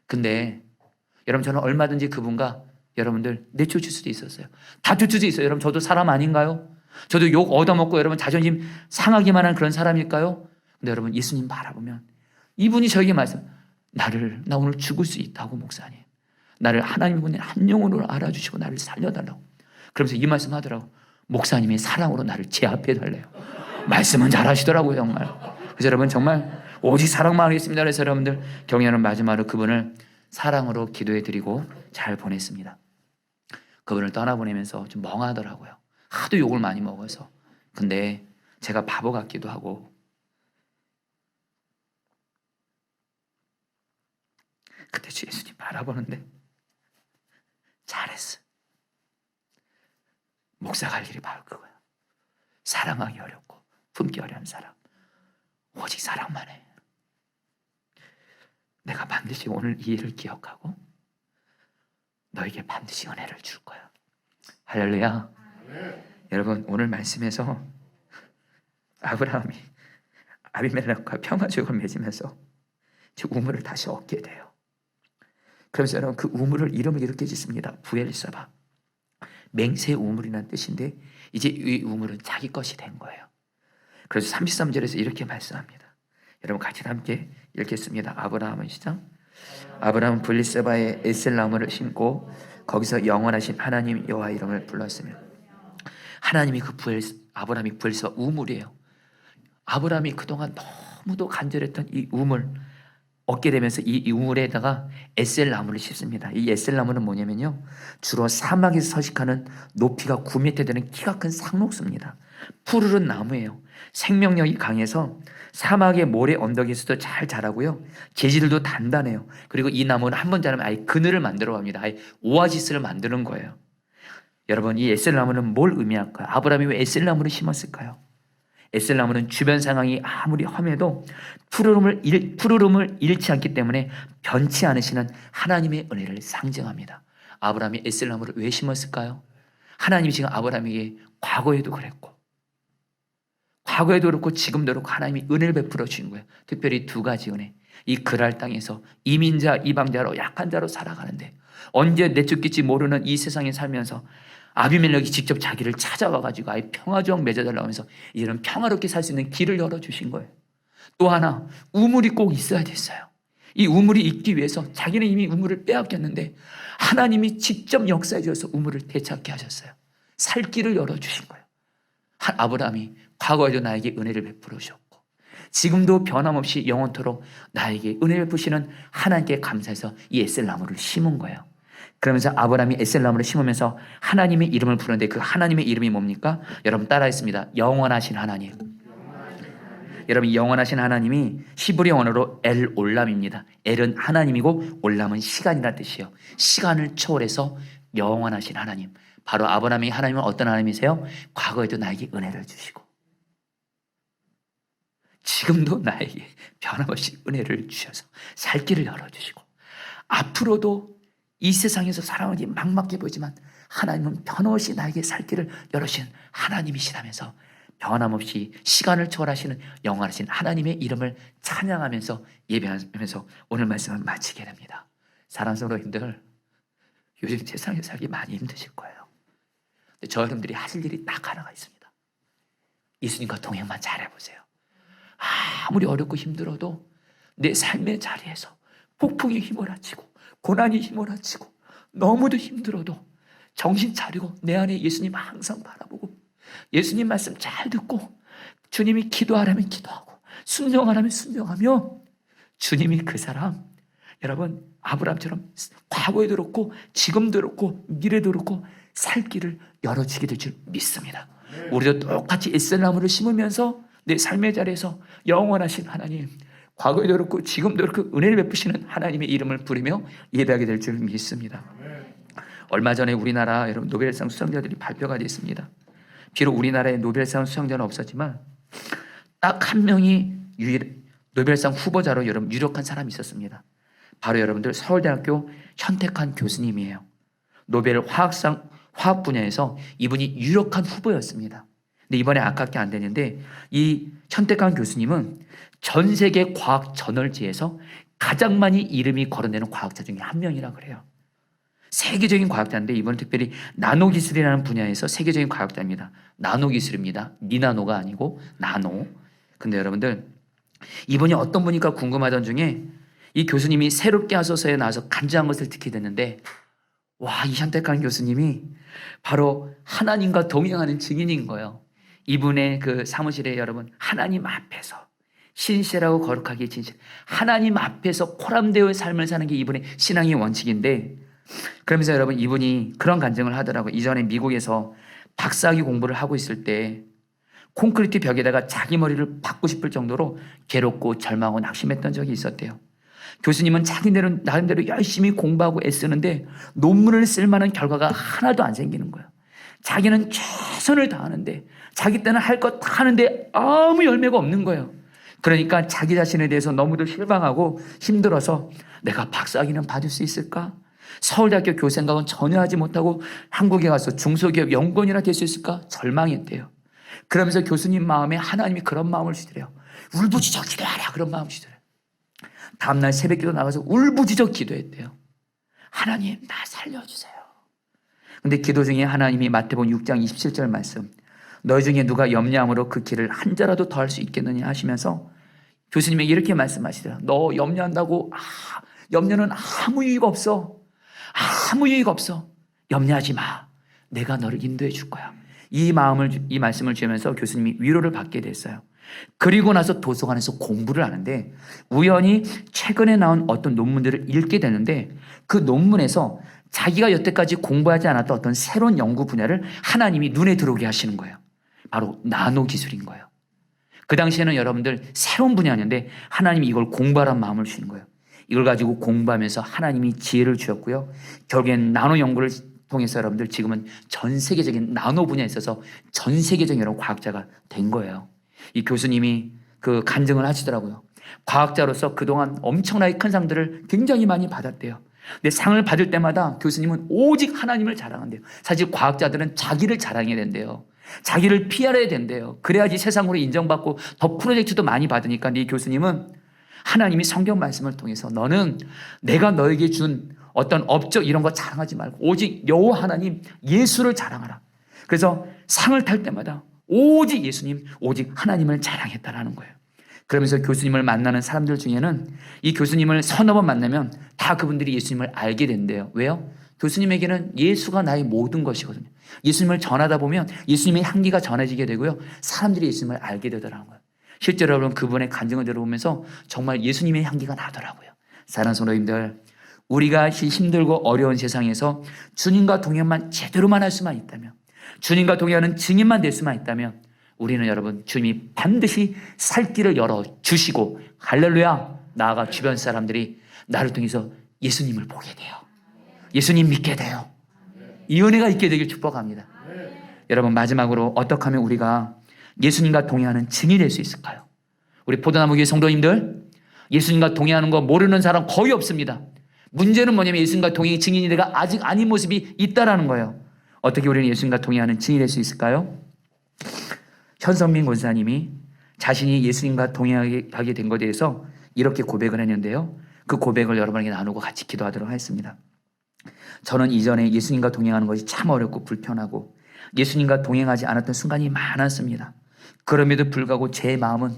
근데 여러분 저는 얼마든지 그분과 여러분들 내쫓을 수도 있었어요. 다툴 수도 있어요. 여러분 저도 사람 아닌가요? 저도 욕 얻어먹고 여러분 자존심 상하기만 한 그런 사람일까요? 근데 여러분 예수님 바라보면 이분이 저에게 나 오늘 죽을 수 있다고 목사님. 나를 하나님의 한 영혼으로 알아주시고 나를 살려달라고. 그러면서 이 말씀 하더라고. 목사님의 사랑으로 나를 제압해달래요. 말씀은 잘하시더라고요, 정말. 그래서 여러분 정말 오직 사랑만 하겠습니다. 그래서 여러분들 경연은 마지막으로 그분을 사랑으로 기도해드리고 잘 보냈습니다. 그분을 떠나보내면서 좀 멍하더라고요. 하도 욕을 많이 먹어서. 근데 제가 바보 같기도 하고 그때 주 예수님 바라보는데 잘했어. 목사 갈 길이 바로 그거야. 사랑하기 어렵고 품기 어려운 사람. 오직 사랑만 해. 내가 반드시 오늘 이 일을 기억하고 너에게 반드시 은혜를 줄 거야. 할렐루야. 여러분 오늘 말씀에서 아브라함이 아비멜렉과 평화조약을 맺으면서 우물을 다시 얻게 돼요. 그러면서 여러분 그 우물을 이름을 이렇게 짓습니다. 부엘세바. 맹세 우물이라는 뜻인데 이제 이 우물은 자기 것이 된 거예요. 그래서 33절에서 이렇게 말씀합니다. 여러분 같이 함께 읽겠습니다. 아브라함은 시작. 아브라함은 부엘세바에 에셀나무를 심고 거기서 영원하신 하나님 여호와 이름을 불렀으며 하나님이 아브라함이 부엘세바 우물이에요. 아브라함이 그동안 너무도 간절했던 이 우물 얻게 되면서 이 우물에다가 에셀나무를 심습니다. 이 에셀나무는 뭐냐면요, 주로 사막에서 서식하는 높이가 9m 되는 키가 큰 상록수입니다. 푸르른 나무예요. 생명력이 강해서 사막의 모래 언덕에서도 잘 자라고요. 재질도 단단해요. 그리고 이 나무는 한 번 자라면 아예 그늘을 만들어 갑니다. 아예 오아시스를 만드는 거예요. 여러분 이 에셀나무는 뭘 의미할까요? 아브라함이 왜 에셀나무를 심었을까요? 에셀나무는 주변 상황이 아무리 험해도 푸르름을 잃지 않기 때문에 변치 않으시는 하나님의 은혜를 상징합니다. 아브라함이 에셀나무를 왜 심었을까요? 하나님이 지금 아브라함에게 과거에도 그랬고 지금도 그렇고 하나님이 은혜를 베풀어 주신 거예요. 특별히 두 가지 은혜. 이 그랄 땅에서 이민자 이방자로 약한 자로 살아가는데 언제 내쫓길지 모르는 이 세상에 살면서 아비멜렉이 직접 자기를 찾아와가지고 아예 평화조약 맺어달라고 하면서 이제는 평화롭게 살 수 있는 길을 열어주신 거예요. 또 하나 우물이 꼭 있어야 됐어요. 이 우물이 있기 위해서 자기는 이미 우물을 빼앗겼는데 하나님이 직접 역사해 주셔서 우물을 되찾게 하셨어요. 살 길을 열어주신 거예요. 아브라함이 과거에도 나에게 은혜를 베풀어 주셨고 지금도 변함없이 영원토록 나에게 은혜를 베푸시는 하나님께 감사해서 이 에셀나무를 심은 거예요. 그러면서 아브라함이 에셀나무를 심으면서 하나님의 이름을 부르는데 그 하나님의 이름이 뭡니까? 여러분 따라했습니다. 영원하신 하나님. 여러분 영원하신 하나님이 히브리 언어로 엘 올람입니다. 엘은 하나님이고 올람은 시간이라는 뜻이에요. 시간을 초월해서 영원하신 하나님. 바로 아브라함이 하나님은 어떤 하나님이세요? 과거에도 나에게 은혜를 주시고 지금도 나에게 변함없이 은혜를 주셔서 살 길을 열어주시고 앞으로도 이 세상에서 살아가기 막막해 보이지만 하나님은 변함없이 나에게 살 길을 열어주신 하나님이시라면서 변함없이 시간을 초월하시는 영원하신 하나님의 이름을 찬양하면서 예배하면서 오늘 말씀을 마치게 됩니다. 사랑하는 성도님들, 요즘 세상에 살기 많이 힘드실 거예요. 근데 저 여러분들이 하실 일이 딱 하나가 있습니다. 예수님과 동행만 잘해보세요. 아무리 어렵고 힘들어도 내 삶의 자리에서 폭풍이 휘몰아치고 고난이 휘몰아치고 너무도 힘들어도 정신 차리고 내 안에 예수님 항상 바라보고 예수님 말씀 잘 듣고 주님이 기도하라면 기도하고 순종하라면 순종하며 주님이 그 사람 여러분 아브라함처럼 과거에도 그렇고 지금도 그렇고 미래도 그렇고 살 길을 열어주게 될 줄 믿습니다. 우리도 똑같이 에셀나무를 심으면서 내 삶의 자리에서 영원하신 하나님 과거에도 그렇고 지금도 그렇고 은혜를 베푸시는 하나님의 이름을 부르며 예배하게 될 줄 믿습니다. 얼마 전에 우리나라 여러분 노벨상 수상자들이 발표가 됐습니다. 비록 우리나라에 노벨상 수상자는 없었지만 딱 한 명이 노벨상 후보자로 여러분 유력한 사람이 있었습니다. 바로 여러분들 서울대학교 현택한 교수님이에요. 노벨 화학 분야에서 이분이 유력한 후보였습니다. 근데 이번에 아깝게 안 되는데 이 현택한 교수님은 전 세계 과학 저널지에서 가장 많이 이름이 거론되는 과학자 중에 한 명이라 그래요. 세계적인 과학자인데 이번에 특별히 나노기술이라는 분야에서 세계적인 과학자입니다. 나노기술입니다. 니나노가 아니고 나노. 근데 여러분들 이분이 어떤 분일까 궁금하던 중에 이 교수님이 새롭게 하소서에 나와서 간증한 것을 듣게 됐는데 와, 이 현택한 교수님이 바로 하나님과 동행하는 증인인 거예요. 이분의 그 사무실에 여러분 하나님 앞에서 신실하고 거룩하게 진실 하나님 앞에서 포함되어 삶을 사는 게 이분의 신앙의 원칙인데 그러면서 여러분 이분이 그런 간증을 하더라고요. 이전에 미국에서 박사학위 공부를 하고 있을 때 콘크리트 벽에다가 자기 머리를 박고 싶을 정도로 괴롭고 절망하고 낙심했던 적이 있었대요. 교수님은 자기네는 나름대로 열심히 공부하고 애쓰는데 논문을 쓸 만한 결과가 하나도 안 생기는 거예요. 자기는 최선을 다하는데 자기 때는 할 것 다 하는데 아무 열매가 없는 거예요. 그러니까 자기 자신에 대해서 너무도 실망하고 힘들어서 내가 박사학위는 받을 수 있을까? 서울대학교 교생각은 전혀 하지 못하고 한국에 가서 중소기업 연구원이나 될 수 있을까? 절망했대요. 그러면서 교수님 마음에 하나님이 그런 마음을 주더래요. 울부짖어 기도하라 그런 마음을 주더래요. 다음날 새벽기도 나가서 울부짖어 기도했대요. 하나님 나 살려주세요. 근데 기도 중에 하나님이 마태복음 6장 27절 말씀 너희 중에 누가 염려함으로 그 길을 한 자라도 더 할 수 있겠느냐 하시면서 교수님에게 이렇게 말씀하시더라. 너 염려한다고 염려는 아무 유익 없어. 아무 유익 없어. 염려하지 마. 내가 너를 인도해 줄 거야. 이 말씀을 주면서 교수님이 위로를 받게 됐어요. 그리고 나서 도서관에서 공부를 하는데 우연히 최근에 나온 어떤 논문들을 읽게 되는데 그 논문에서 자기가 여태까지 공부하지 않았던 어떤 새로운 연구 분야를 하나님이 눈에 들어오게 하시는 거예요. 바로 나노 기술인 거예요. 그 당시에는 여러분들 새로운 분야였는데 하나님이 이걸 공부하라는 마음을 주시는 거예요. 이걸 가지고 공부하면서 하나님이 지혜를 주셨고요. 결국엔 나노 연구를 통해서 여러분들 지금은 전 세계적인 나노 분야에 있어서 전 세계적인 여러 과학자가 된 거예요. 이 교수님이 그 간증을 하시더라고요. 과학자로서 그동안 엄청나게 큰 상들을 굉장히 많이 받았대요. 근데 상을 받을 때마다 교수님은 오직 하나님을 자랑한대요. 사실 과학자들은 자기를 자랑해야 된대요. 자기를 PR해야 된대요. 그래야지 세상으로 인정받고 더 프로젝트도 많이 받으니까 이 교수님은 하나님이 성경 말씀을 통해서 너는 내가 너에게 준 어떤 업적 이런 거 자랑하지 말고 오직 여호와 하나님 예수를 자랑하라. 그래서 상을 탈 때마다 오직 예수님, 오직 하나님을 자랑했다라는 거예요. 그러면서 교수님을 만나는 사람들 중에는 이 교수님을 서너 번 만나면 다 그분들이 예수님을 알게 된대요. 왜요? 교수님에게는 예수가 나의 모든 것이거든요. 예수님을 전하다 보면 예수님의 향기가 전해지게 되고요. 사람들이 예수님을 알게 되더라는 거예요. 실제로 여러분 그분의 간증을 들어보면서 정말 예수님의 향기가 나더라고요. 사랑하는 성도님들, 우리가 힘들고 어려운 세상에서 주님과 동행만 제대로만 할 수만 있다면, 주님과 동행하는 증인만 될 수만 있다면 우리는 여러분 주님이 반드시 살 길을 열어주시고 할렐루야 나아가 주변 사람들이 나를 통해서 예수님을 보게 돼요. 예수님 믿게 돼요. 이 은혜가 있게 되길 축복합니다. 여러분 마지막으로 어떻게 하면 우리가 예수님과 동행하는 증인이 될 수 있을까요? 우리 포도나무 교회 성도님들 예수님과 동행하는 거 모르는 사람 거의 없습니다. 문제는 뭐냐면 예수님과 동행의 증인이 내가 아직 아닌 모습이 있다라는 거예요. 어떻게 우리는 예수님과 동행하는 증인이 될 수 있을까요? 현성민 권사님이 자신이 예수님과 동행하게 된 것에 대해서 이렇게 고백을 했는데요. 그 고백을 여러분에게 나누고 같이 기도하도록 하겠습니다. 저는 이전에 예수님과 동행하는 것이 참 어렵고 불편하고 예수님과 동행하지 않았던 순간이 많았습니다. 그럼에도 불구하고 제 마음은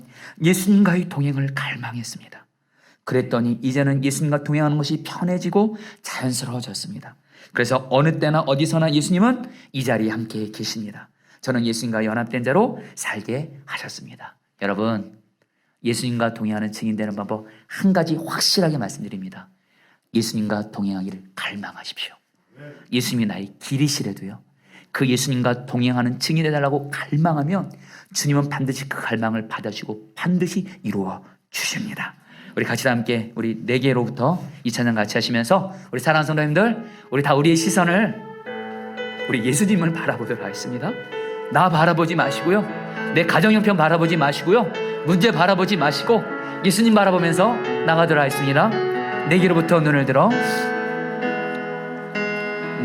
예수님과의 동행을 갈망했습니다. 그랬더니 이제는 예수님과 동행하는 것이 편해지고 자연스러워졌습니다. 그래서 어느 때나 어디서나 예수님은 이 자리에 함께 계십니다. 저는 예수님과 연합된 자로 살게 하셨습니다. 여러분, 예수님과 동행하는 증인 되는 방법 한 가지 확실하게 말씀드립니다. 예수님과 동행하기를 갈망하십시오. 예수님이 나의 길이시래도요. 그 예수님과 동행하는 증인이 되달라고 갈망하면 주님은 반드시 그 갈망을 받아주시고 반드시 이루어 주십니다. 우리 같이 다 함께 우리 4개로부터 이 찬양 같이 하시면서 우리 사랑하는 성도님들, 우리 다 우리의 시선을 우리 예수님을 바라보도록 하겠습니다. 나 바라보지 마시고요, 내 가정 형편 바라보지 마시고요, 문제 바라보지 마시고 예수님 바라보면서 나가도록 하겠습니다. 4개로부터 눈을 들어,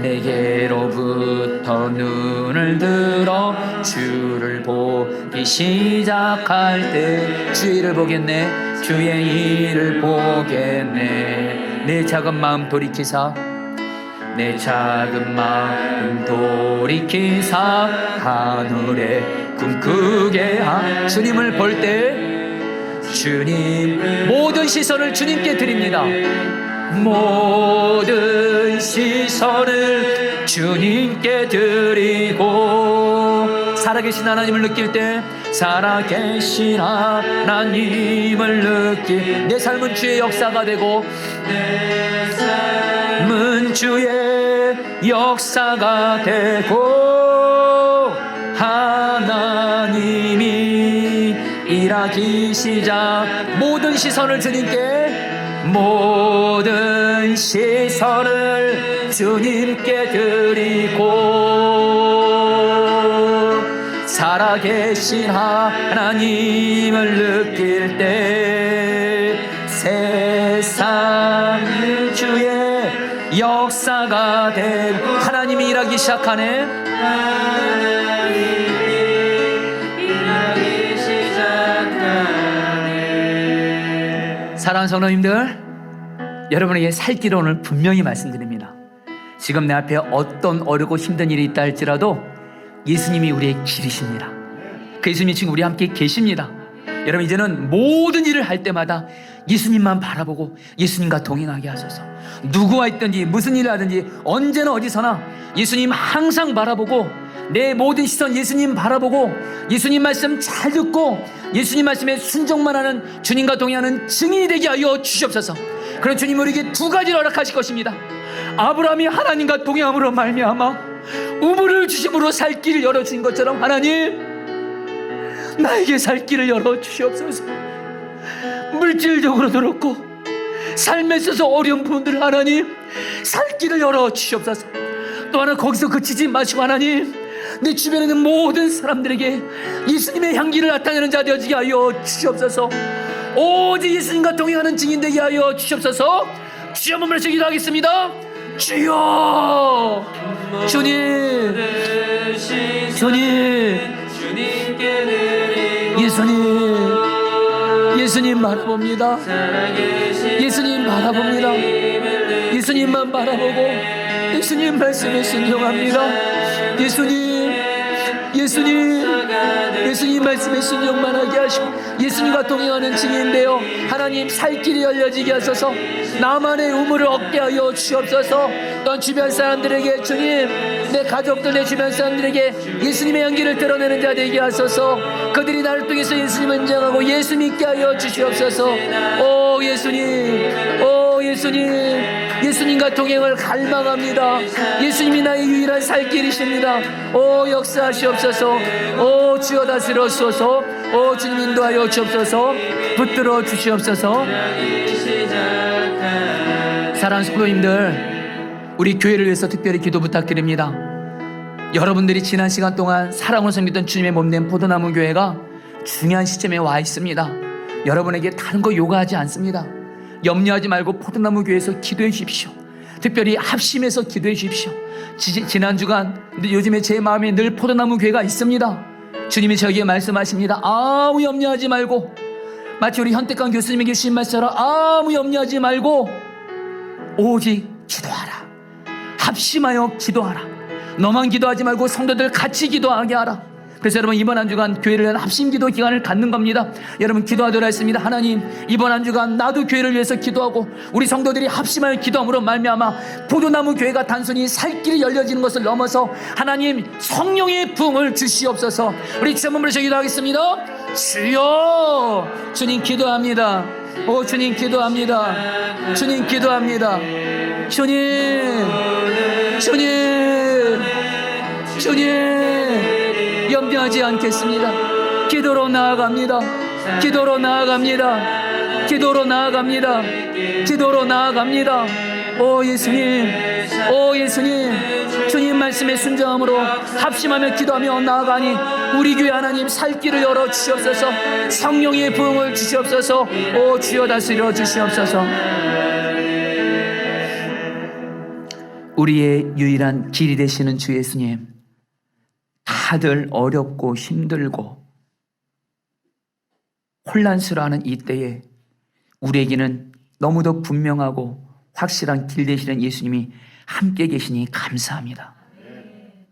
내게로부터 눈을 들어 주를 보기 시작할 때 주의 일을 보겠네, 주의 일을 보겠네. 내 작은 마음 돌이키사, 내 작은 마음 돌이키사 하늘에 꿈꾸게 하. 주님을 볼 때 주님, 모든 시선을 주님께 드립니다. 모든 시선을 주님께 드리고, 살아계신 하나님을 느낄 때, 살아계신 하나님을 느낄, 내 삶은 주의 역사가 되고, 내 삶은 주의 역사가 되고, 하나님이 일하기 시작. 모든 시선을 주님께, 모든 시선을 주님께 드리고, 살아계신 하나님을 느낄 때 세상 주의 역사가 되고, 하나님이 일하기 시작하네. 사랑하는 성도님들, 여러분에게 살 길을 오늘 분명히 말씀드립니다. 지금 내 앞에 어떤 어렵고 힘든 일이 있다 할지라도 예수님이 우리의 길이십니다. 그 예수님이 지금 우리 함께 계십니다. 여러분, 이제는 모든 일을 할 때마다 예수님만 바라보고 예수님과 동행하게 하소서. 누구와 있든지 무슨 일을 하든지 언제나 어디서나 예수님 항상 바라보고, 내 모든 시선 예수님 바라보고 예수님 말씀 잘 듣고 예수님 말씀에 순종만 하는, 주님과 동행하는 증인이 되게 하여 주시옵소서. 그런 주님 우리에게 2가지를 허락하실 것입니다. 아브라함이 하나님과 동행함으로 말미암아 우물을 주심으로 살 길을 열어주신 것처럼, 하나님 나에게 살 길을 열어주시옵소서. 물질적으로도 그렇고 삶에 있어서 어려운 분들, 하나님 살 길을 열어주시옵소서. 또 하나, 거기서 그치지 마시고 하나님, 내 주변에 있는 모든 사람들에게 예수님의 향기를 나타내는 자 되어지게 하여 주시옵소서. 오직 예수님과 동행하는 증인 되게 하여 주시옵소서. 주여 한번 말씀 기도하겠습니다. 주여, 주님, 주님, 예수님, 예수님 바라봅니다. 예수님 바라봅니다. 예수님만 바라보고 예수님 말씀에 순종합니다. 예수님, 예수님, 예수님 말씀에 순종만 하게 하시고 예수님과 동행하는 증인되어 하나님 살 길이 열려지게 하소서. 나만의 우물을 얻게 하여 주시옵소서. 또한 주변 사람들에게, 주님, 내 가족들, 내 주변 사람들에게 예수님의 향기를 드러내는 자 되게 하소서. 그들이 나를 통해서 예수님을 인정하고 예수 믿게 하여 주시옵소서. 오 예수님, 오 예수님, 예수님과 동행을 갈망합니다. 예수님이 나의 유일한 살 길이십니다. 오 역사하시옵소서. 오 주여 다스려주소서. 오 주님 인도하여 주옵소서. 붙들어 주시옵소서. 사랑하는 성도님들, 우리 교회를 위해서 특별히 기도 부탁드립니다. 여러분들이 지난 시간 동안 사랑으로 섬기던 주님의 몸된 포도나무 교회가 중요한 시점에 와 있습니다. 여러분에게 다른 거 요구하지 않습니다. 염려하지 말고 포도나무 교회에서 기도해 주십시오. 특별히 합심해서 기도해 주십시오. 지난 주간 요즘에 제 마음에 늘 포도나무 교회가 있습니다. 주님이 저에게 말씀하십니다. 아무 염려하지 말고, 마치 우리 현택강 교수님에게 주신 말씀처럼 아무 염려하지 말고 오직 기도하라. 합심하여 기도하라. 너만 기도하지 말고 성도들 같이 기도하게 하라. 그래서 여러분, 이번 한 주간 교회를 위한 합심기도 기간을 갖는 겁니다. 여러분 기도하도록 했습니다. 하나님, 이번 한 주간 나도 교회를 위해서 기도하고 우리 성도들이 합심하여 기도함으로 말미암아 포도나무 교회가 단순히 살 길이 열려지는 것을 넘어서 하나님 성령의 부흥을 주시옵소서. 우리 주여 한번 부르셔 기도하겠습니다. 주여, 주님 기도합니다. 오 주님 기도합니다. 주님 기도합니다. 주님, 주님, 주님, 염려하지 않겠습니다. 기도로 나아갑니다. 기도로 나아갑니다. 기도로 나아갑니다. 기도로 나아갑니다. 오 예수님, 오 예수님, 주님 말씀에 순종함으로 합심하며 기도하며 나아가니 우리 교회 하나님 살 길을 열어 주시옵소서. 성령의 부흥을 주시옵소서. 오 주여 다스려 주시옵소서. 우리의 유일한 길이 되시는 주 예수님, 다들 어렵고 힘들고 혼란스러워하는 이때에 우리에게는 너무도 분명하고 확실한 길 되시는 예수님이 함께 계시니 감사합니다.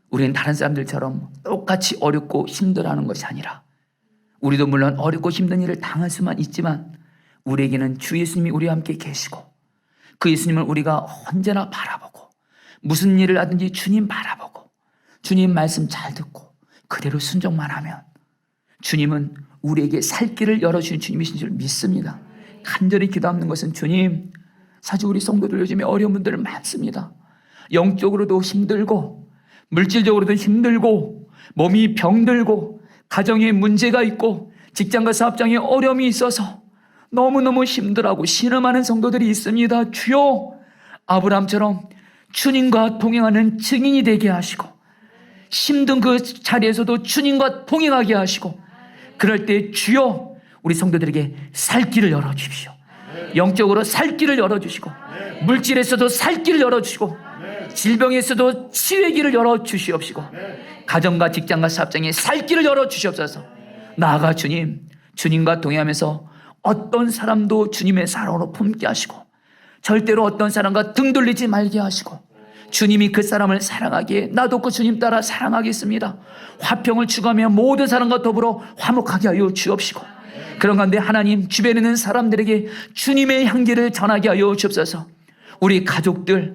우리는 다른 사람들처럼 똑같이 어렵고 힘들어하는 것이 아니라, 우리도 물론 어렵고 힘든 일을 당할 수만 있지만 우리에게는 주 예수님이 우리와 함께 계시고, 그 예수님을 우리가 언제나 바라보고, 무슨 일을 하든지 주님 바라보고 주님 말씀 잘 듣고 그대로 순종만 하면 주님은 우리에게 살 길을 열어주는 주님이신 줄 믿습니다. 간절히 기도하는 것은, 주님, 사실 우리 성도들 요즘에 어려운 분들 많습니다. 영적으로도 힘들고 물질적으로도 힘들고 몸이 병들고 가정에 문제가 있고 직장과 사업장에 어려움이 있어서 너무너무 힘들어하고 신음하는 성도들이 있습니다. 주여, 아브라함처럼 주님과 동행하는 증인이 되게 하시고, 힘든 그 자리에서도 주님과 동행하게 하시고, 그럴 때 주여 우리 성도들에게 살 길을 열어주십시오. 영적으로 살 길을 열어주시고, 물질에서도 살 길을 열어주시고, 질병에서도 치유의 길을 열어주시옵시고, 가정과 직장과 사업장에 살 길을 열어주시옵소서. 나아가 주님, 주님과 동행하면서 어떤 사람도 주님의 사랑으로 품게 하시고, 절대로 어떤 사람과 등 돌리지 말게 하시고, 주님이 그 사람을 사랑하기에 나도 그 주님 따라 사랑하겠습니다. 화평을 추구하며 모든 사람과 더불어 화목하게 하여 주옵시고, 그런 가운데 하나님 주변에 있는 사람들에게 주님의 향기를 전하게 하여 주옵소서. 우리 가족들이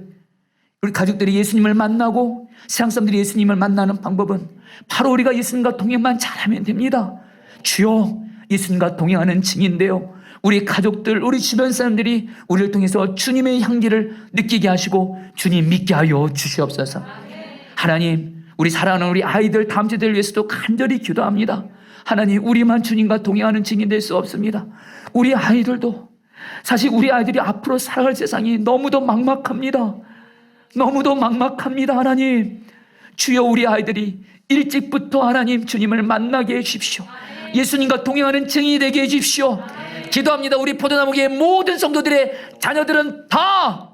예수님을 만나고 세상 사람들이 예수님을 만나는 방법은 바로 우리가 예수님과 동행만 잘하면 됩니다. 주여, 예수님과 동행하는 증인데요, 우리 가족들, 우리 주변 사람들이 우리를 통해서 주님의 향기를 느끼게 하시고 주님 믿게 하여 주시옵소서. 하나님, 우리 사랑하는 우리 아이들 다음 세대를 위해서도 간절히 기도합니다. 하나님, 우리만 주님과 동행하는 증인 될 수 없습니다. 우리 아이들도, 사실 우리 아이들이 앞으로 살아갈 세상이 너무도 막막합니다. 너무도 막막합니다. 하나님, 주여, 우리 아이들이 일찍부터 하나님 주님을 만나게 해주십시오. 예수님과 동행하는 증인이 되게 해주십시오. 기도합니다. 우리 포도나무교회 모든 성도들의 자녀들은 다,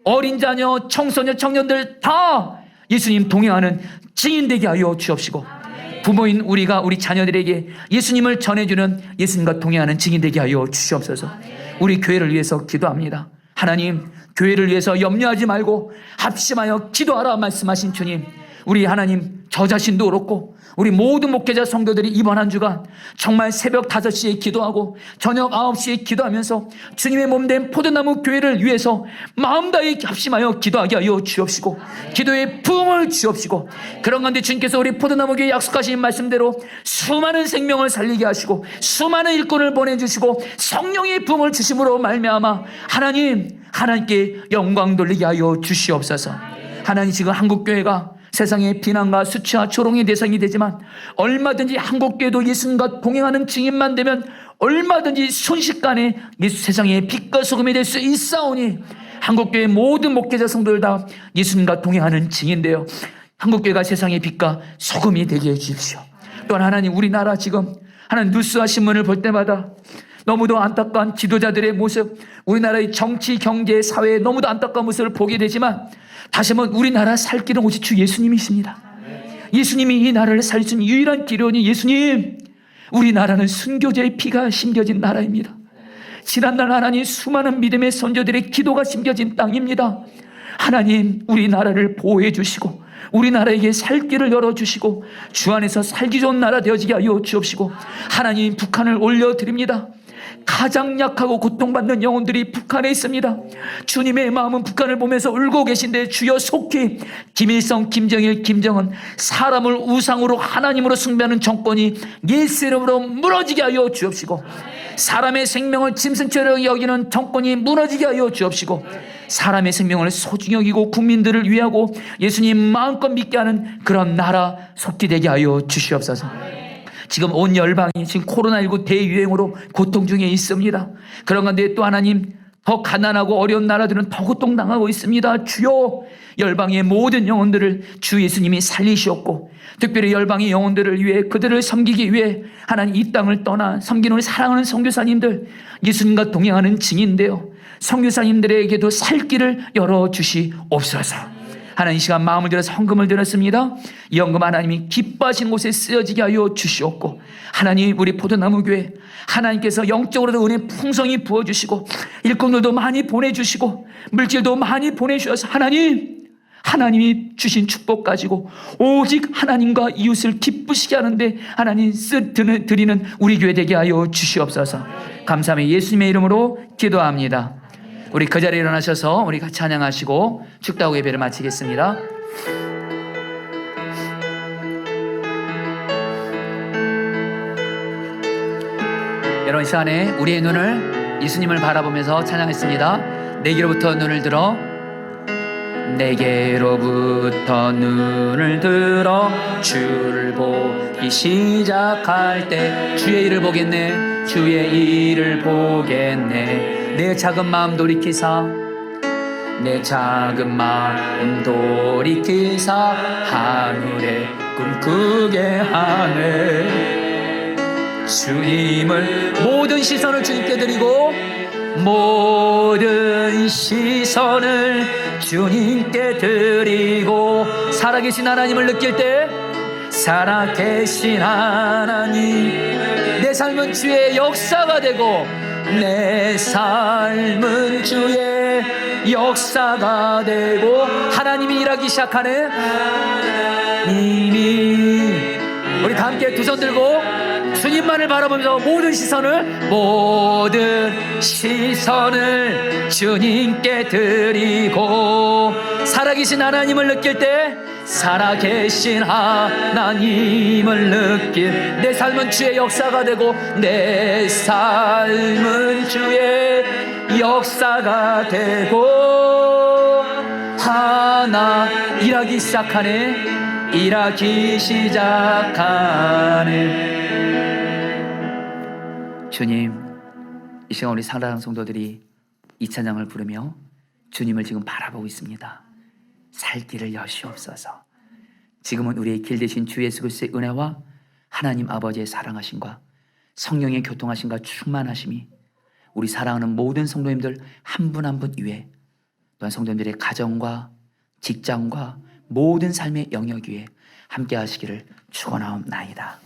어린 자녀, 청소년, 청년들 다 예수님 동행하는 증인 되게 하여 주옵시고, 부모인 우리가 우리 자녀들에게 예수님을 전해주는 예수님과 동행하는 증인 되게 하여 주시옵소서. 우리 교회를 위해서 기도합니다. 하나님, 교회를 위해서 염려하지 말고 합심하여 기도하라 말씀하신 주님, 우리 하나님 저 자신도 그렇고 우리 모든 목회자 성도들이 이번 한 주간 정말 새벽 5시에 기도하고 저녁 9시에 기도하면서 주님의 몸된 포도나무 교회를 위해서 마음 다해 합심하여 기도하게 하여 주옵시고, 기도의 부흥을 주옵시고, 그런 가운데 주님께서 우리 포도나무 교회 약속하신 말씀대로 수많은 생명을 살리게 하시고 수많은 일꾼을 보내주시고 성령의 부흥을 주심으로 말미암아 하나님께 영광 돌리게 하여 주시옵소서. 하나님, 지금 한국교회가 세상의 비난과 수치와 조롱의 대상이 되지만 얼마든지 한국교회도 예수님과 동행하는 증인만 되면 얼마든지 순식간에 세상의 빛과 소금이 될 수 있사오니, 한국교회 모든 목회자 성도들 다 예수님과 동행하는 증인되어 한국교회가 세상의 빛과 소금이 되게 해주십시오. 또한 하나님, 우리나라 지금 하나님 뉴스와 신문을 볼 때마다 너무도 안타까운 지도자들의 모습, 우리나라의 정치, 경제, 사회에 너무도 안타까운 모습을 보게 되지만, 다시 한번 우리나라 살 길은 오직 주 예수님이십니다. 예수님이 이 나라를 살리신 유일한 기련이 예수님. 우리나라는 순교자의 피가 심겨진 나라입니다. 지난날 하나님 수많은 믿음의 선조들의 기도가 심겨진 땅입니다. 하나님, 우리나라를 보호해 주시고 우리나라에게 살 길을 열어주시고 주 안에서 살기 좋은 나라 되어지게 하여 주옵시고, 하나님, 북한을 올려드립니다. 가장 약하고 고통받는 영혼들이 북한에 있습니다. 주님의 마음은 북한을 보면서 울고 계신데, 주여 속히 김일성, 김정일, 김정은 사람을 우상으로 하나님으로 숭배하는 정권이 예수 이름으로 무너지게 하여 주옵시고, 사람의 생명을 짐승처럼 여기는 정권이 무너지게 하여 주옵시고, 사람의 생명을 소중히 여기고 국민들을 위하고 예수님 마음껏 믿게 하는 그런 나라 속히 되게 하여 주시옵소서. 지금 온 열방이 지금 코로나19 대유행으로 고통 중에 있습니다. 그런 가운데 또 하나님, 더 가난하고 어려운 나라들은 더 고통당하고 있습니다. 주여, 열방의 모든 영혼들을 주 예수님이 살리시옵고, 특별히 열방의 영혼들을 위해, 그들을 섬기기 위해 하나님 이 땅을 떠나 섬기는 사랑하는 선교사님들, 예수님과 동행하는 증인되어 선교사님들에게도 살 길을 열어주시옵소서. 하나님, 이 시간 마음을 들어서 헌금을 드렸습니다. 이 헌금 하나님이 기뻐하신 곳에 쓰여지게 하여 주시옵고, 하나님, 우리 포도나무 교회 하나님께서 영적으로도 은혜 풍성히 부어주시고, 일꾼들도 많이 보내주시고, 물질도 많이 보내주셔서 하나님이 주신 축복 가지고 오직 하나님과 이웃을 기쁘시게 하는데 하나님 드리는 우리 교회 되게 하여 주시옵소서. 감사하며 예수님의 이름으로 기도합니다. 우리 그 자리에 일어나셔서 우리 같이 찬양하시고 축도하고 예배를 마치겠습니다. 여러분, 이 시간에 우리의 눈을 예수님을 바라보면서 찬양했습니다. 내게로부터 눈을 들어, 내게로부터 눈을 들어 주를 보기 시작할 때 주의 일을 보겠네, 주의 일을 보겠네. 내 작은 마음 돌이키사, 내 작은 마음 돌이키사 하늘에 꿈꾸게 하네. 주님을 모든 시선을 주님께 드리고, 모든 시선을 주님께 드리고, 살아계신 하나님을 느낄 때, 살아계신 하나님, 내 삶은 주의 역사가 되고, 내 삶은 주의 역사가 되고, 하나님이 일하기 시작하네. 하나님이, 우리 다 함께 두 손 들고 주님만을 바라보면서 모든 시선을 주님께 드리고, 살아계신 하나님을 느낄 때, 살아계신 하나님을 느낄, 내 삶은 주의 역사가 되고, 내 삶은 주의 역사가 되고, 하나 일하기 시작하네, 일하기 시작하네. 주님, 이 시간 우리 사랑하는 성도들이 이 찬양을 부르며 주님을 지금 바라보고 있습니다. 살 길을 여시옵소서. 지금은 우리의 길 되신 주 예수 그리스도의 은혜와 하나님 아버지의 사랑하심과 성령의 교통하심과 충만하심이 우리 사랑하는 모든 성도님들 한 분 한 분 위에, 또한 성도님들의 가정과 직장과 모든 삶의 영역 위에 함께 하시기를 축원하옵나이다.